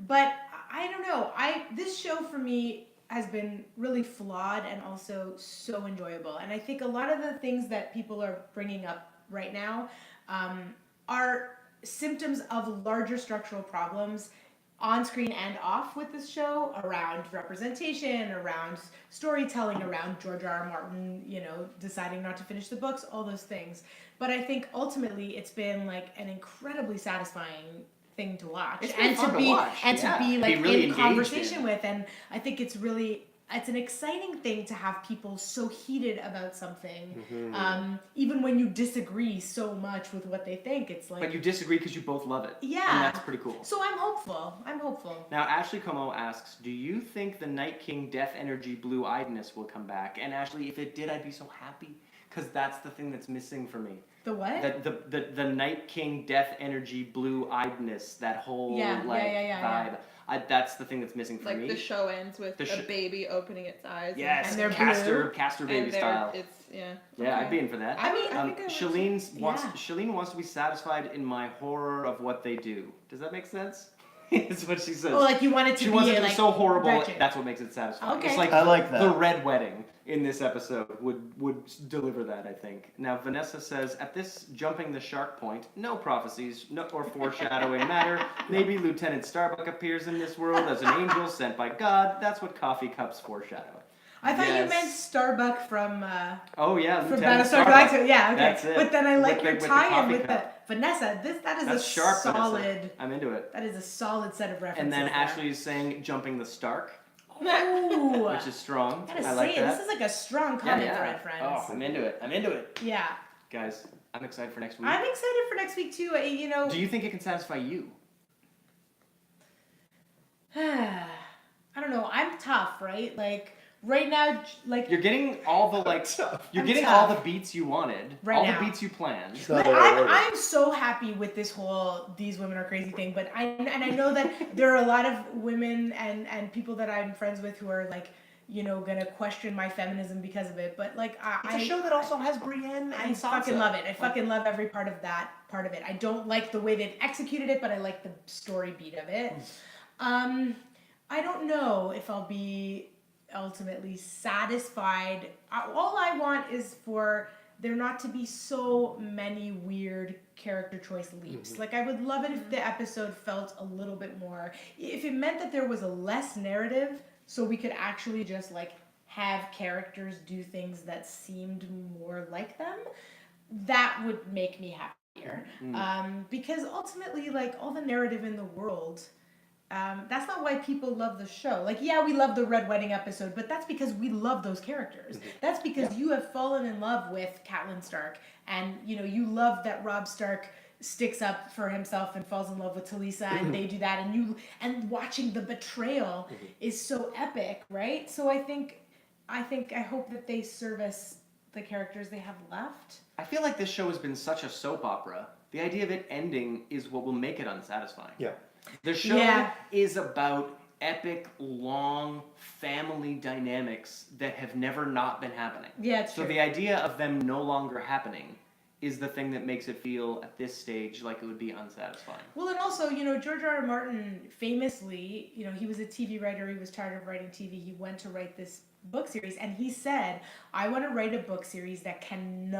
But I don't know. This show for me has been really flawed and also so enjoyable. And I think a lot of the things that people are bringing up right now are symptoms of larger structural problems on screen and off with this show, around representation, around storytelling, around George R.R. Martin, deciding not to finish the books, all those things. But I think ultimately it's been like an incredibly satisfying thing to watch It's been fun to be watch, and yeah. to be like really in engaged conversation in. with. And I think it's an exciting thing to have people so heated about something, even when you disagree so much with what they think. It's like, But you disagree because you both love it. Yeah. And that's pretty cool. so I'm hopeful. Now, Ashley Como asks, do you think the Night King Death Energy Blue-Eyedness will come back? And Ashley, if it did, I'd be so happy. Because that's the thing that's missing for me. The what? The Night King Death Energy Blue-Eyedness, that whole Yeah, vibe. That's the thing that's missing for Like me. the show ends with The a baby opening its eyes. Yes, And they're Caster and baby style. It's yeah. Yeah, okay. I'd be in for that. I think I would Shalene too. wants to be satisfied in my horror of what they do. Does that make sense? Is what she says. Oh, like you want it to She be wants it to be like so horrible. wretched. That's what makes it satisfying. Okay. It's like I like that. the red wedding in this episode would deliver that. I think. Now Vanessa says at this jumping the shark point, no prophecies or foreshadowing matter. Maybe Lieutenant Starbuck appears in this world as an angel sent by God. That's what coffee cups foreshadow. I thought you Yes. meant Starbuck from Oh yeah, from Lieutenant Battlestar Starbuck. Galactica. Yeah, okay. That's it. But then I like With your the tie-in coffee with the cup. Vanessa. That is That's a sharp, solid. Vanessa. I'm into it. That is a solid set of references. And then there. Ashley is saying jumping the Stark, Ooh. which is strong. Gotta I say, like that. this is like a strong comment thread, friends. Oh, I'm into it. I'm into it. Yeah, Guys, I'm excited for next week. I'm excited for next week too. You know, Do you think it can satisfy you? I don't know. I'm tough, right? Like right now, like You're getting all the like you're I'm getting tough. all the beats you wanted, Right all now. the beats you planned. It's not But the right order. I'm so happy with this whole "these women are crazy" thing. But I know that there are a lot of women and people that I'm friends with who are like, you know, gonna question my feminism because of it. But like It's a show that also has Brienne and I Sansa. fucking love it. I fucking love every part of that part of it. I don't like the way they've executed it, but I like the story beat of it. I don't know if I'll be ultimately satisfied. All I want is for there not to be so many weird character choice leaps. Like, I would love it if the episode felt a little bit more, if it meant that there was a less narrative, so we could actually just like have characters do things that seemed more like them, that would make me happier. Because ultimately, like, all the narrative in the world, that's not why people love the show. Like, yeah, we love the Red Wedding episode, but that's because we love those characters. That's because you have fallen in love with Catelyn Stark, and you know you love that Robb Stark sticks up for himself and falls in love with Talisa, and they do that, and watching the betrayal is so epic, right? So I hope that they service the characters they have left. I feel like this show has been such a soap opera. The idea of it ending is what will make it unsatisfying. Yeah. The show Yeah. is about epic, long family dynamics that have never not been happening. Yeah, it's So true. the idea of them no longer happening is the thing that makes it feel at this stage like it would be unsatisfying. Well, and also, you know, George R. R. Martin famously, you know, he was a TV writer. He was tired of writing TV. He went to write this book series, and he said, "I want to write a book series that can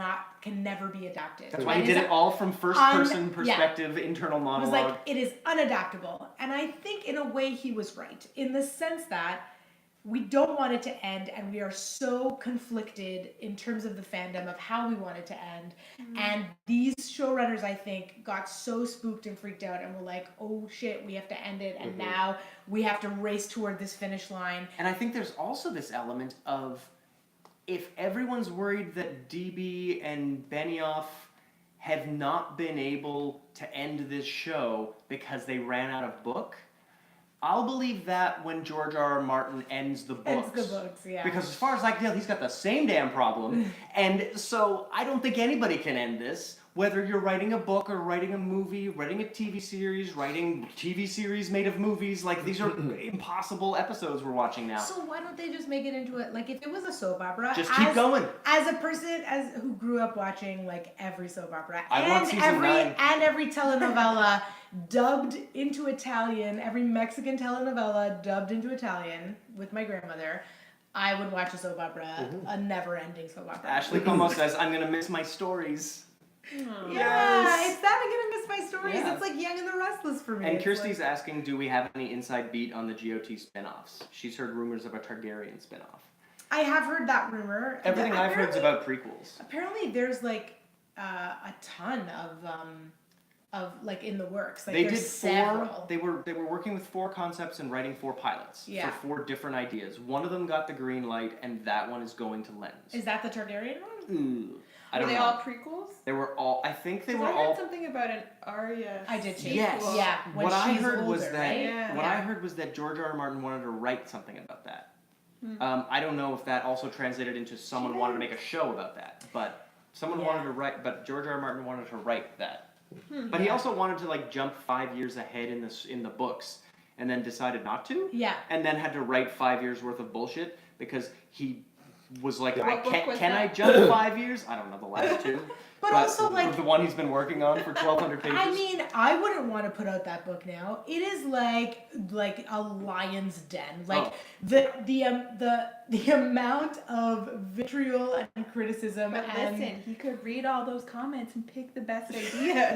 never be adapted." That's why That he is did it all from first-person yeah. perspective, internal It was monologue. like, it is unadaptable. And I think in a way he was right, in the sense that we don't want it to end, and we are so conflicted in terms of the fandom of how we want it to end. And these showrunners, I think, got so spooked and freaked out and were like, oh shit, we have to end it, and now we have to race toward this finish line. And I think there's also this element of if everyone's worried that DB and Benioff have not been able to end this show because they ran out of book, I'll believe that when George R. R. Martin ends the books. Ends the books, yeah. Because as far as I can tell, he's got the same damn problem. And so I don't think anybody can end this. Whether you're writing a book or writing a movie, writing a TV series, writing TV series made of movies, like these are impossible episodes we're watching now. So why don't they just make it into it? Like, if it was a soap opera, Just keep going. As a person who grew up watching like every soap opera I want season 9. and every telenovela dubbed into Italian, every Mexican telenovela dubbed into Italian with my grandmother, I would watch a soap opera, a never-ending soap opera. Ashley Como says, I'm gonna miss my stories. Yeah, it's that I'm gonna miss my stories. Yeah. It's like Young and the Restless for me. And It's Kirsty's like- asking, do we have any inside beat on the GOT spin-offs? She's heard rumors of a Targaryen spin-off. I have heard that rumor. Everything I've heard is Apparently- about prequels. Apparently, there's like a ton of like in the works. Like They there's did several. 4. They were working with 4 concepts and writing 4 pilots Yeah. for 4 different ideas. One of them got the green light, and that one is going to Lens. Is that the Targaryen one? Ooh, I Were don't they know. all prequels? They were all. I think they 'Cause were I heard all. something about an Arya. I did too. Yes. Yeah. When What I she's heard was older, that. right? Yeah. What I heard was that George R. R. Martin wanted to write something about that. I don't know if that also translated into someone wanted to make a show about that, but someone Yeah. wanted to write. But George R. R. Martin wanted to write that. But he Yeah. also wanted to like jump 5 years ahead in the books, and then decided not to. Yeah. And then had to write 5 years worth of bullshit because he was like, Yeah. I What book can't. was Can I that? jump 5 years? I don't know the last 2. But also, like, the one he's been working on for 1,200 pages. I mean, I wouldn't want to put out that book now. It is like a lion's den. Like Oh. the amount of vitriol and criticism. But and listen, he could read all those comments and pick the best ideas.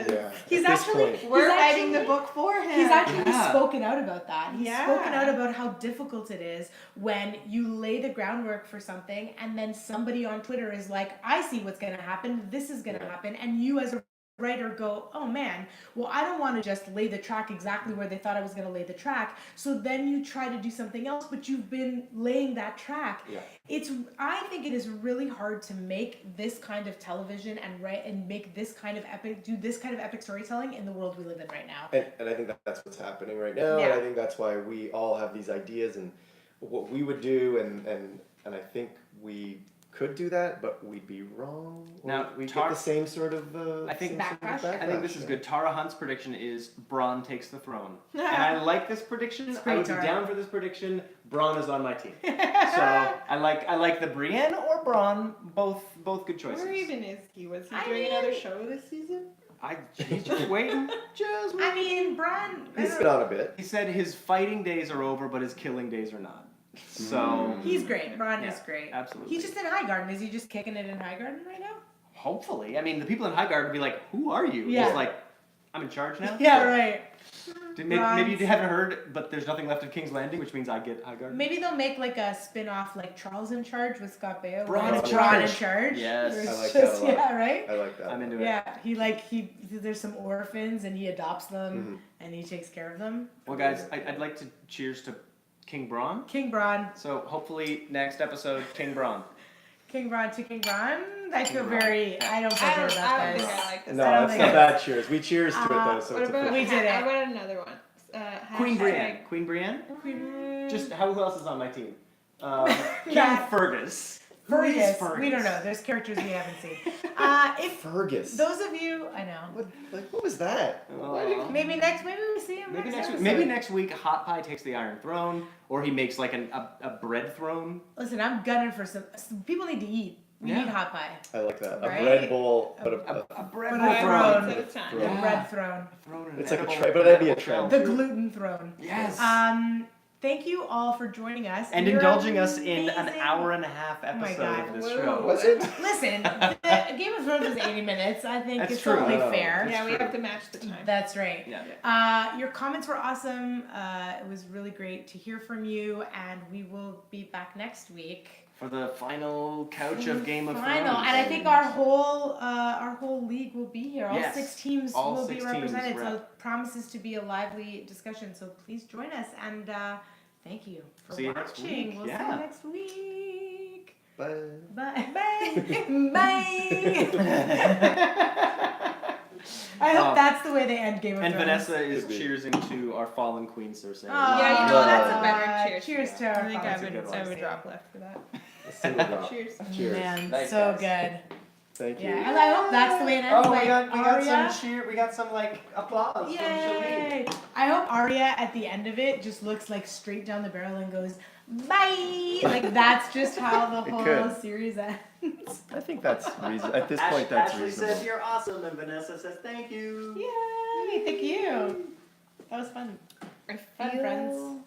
Yeah. He's At this actually point. We're he's writing the actually- book for him. He's actually Yeah. spoken out about that. He's Yeah. spoken out about how difficult it is when you lay the groundwork for something and then somebody on Twitter is like, I see what's going to happen, this is going to happen, and you as a writer go, oh man, well, I don't want to just lay the track exactly where they thought I was going to lay the track. So then you try to do something else, but you've been laying that track. Yeah. I think it is really hard to make this kind of television and write and make this kind of do this kind of epic storytelling in the world we live in right now. And I think that's what's happening right now, and Yeah. I think that's why we all have these ideas and what we would do, and I think we could do that, but we'd be wrong. Or Now, we Tar- get the same sort of I think- same sort of Backlash? I think this is yeah. good. Tara Hunt's prediction is Braun takes the throne. And I like this prediction. It's I great, would be Tara. down for this prediction. Braun is on my team. So I like the Brienne or Braun, both good choices. Where even is he? Was he I doing mean- another show this season? He's just waiting. Just waiting. I mean, Bron, He's been on a bit. He said his fighting days are over, but his killing days are not. So he's great. Bron is Yeah, great. absolutely. He's just in Highgarden. Is he just kicking it in Highgarden right now? hopefully, I mean, the people in Highgarden would be like, "Who are you?" Yeah. He's like, "I'm in charge now." Yeah, right. Maybe you haven't heard, but there's nothing left of King's Landing, which means I get Highgarden. Maybe they'll make like a spin-off, like Charles in Charge with Scott Baio. Bron in Bron Charge. in Charge. Yes. Where it's I like that a lot. Yeah, right. I like that. I'm into it. Yeah, there's some orphans and he adopts them and he takes care of them. Well, guys, I'd like to cheers to King Braun. King Bron, So hopefully next episode, King Braun. King Bron to King Bron. I feel King Bron. very. I don't feel I good don't about think this. I like this. No, I don't that's think not it's- bad cheers. We cheers to it though, so What it's about a We did it. I got another one. Queen Hashtag- Brienne. Queen Brienne. Queen- Just who else is on my team? King Matt. Fergus. Who is Fergus. We don't know. There's characters we haven't seen. If Fergus. those of you, I know. What was that? Maybe we see him Maybe next next week. episode. Maybe next week, Hot Pie takes the Iron Throne, or he makes like a bread throne. Listen, I'm gunning for some people need to eat. We Yeah. need hot pie. I like that. Right? A bread bowl, but A bread But bowl a throne. throne. At a time. Throne. The Yeah. bread throne. Throne and It's like a edible- trend, but that'd be a edible trend. The throne. gluten throne. Yes. Thank you all for joining us. And You're indulging us in an amazing. hour and a half Oh my episode God. of this Whoa. show. Was it? Listen, the Game of Thrones was 80 minutes. I think That's it's true. only Oh. fair. Yeah, we true. have to match the time. That's right. Yeah. Your comments were awesome. It was really great to hear from you, and we will be back next week. For the final couch of Game of Final, Thrones. and I think our whole league will be here. All Yes. 6 teams All will 6 be teams represented. were So up. it promises to be a lively discussion. So please join us, and thank you for See you next watching. week. We'll see Yeah. you next week. Bye. Bye. Bye. I hope that's the way they end Game of And Thrones. Vanessa is Could be. cheersing to our fallen queen Cersei. Yeah, you know that's a better Uh, cheers. Cheers to our I think I That's a would, good one. I would drop left for that. A single drop. Cheers. Cheers. Man, Thanks, so guys. good. Thank you. Yeah, and I hope that's the way it ends. Oh, like, we got Arya. some cheer. We got some like applause from Shalene. Yay! I hope Arya at the end of it just looks like straight down the barrel and goes, bye! Like that's just how the It whole could. series ends. I think that's reasonable. At this point, that's Ashley reasonable. says you're awesome, and Vanessa says thank you. Yay! Thank you. That was fun. I Fun, feel friends.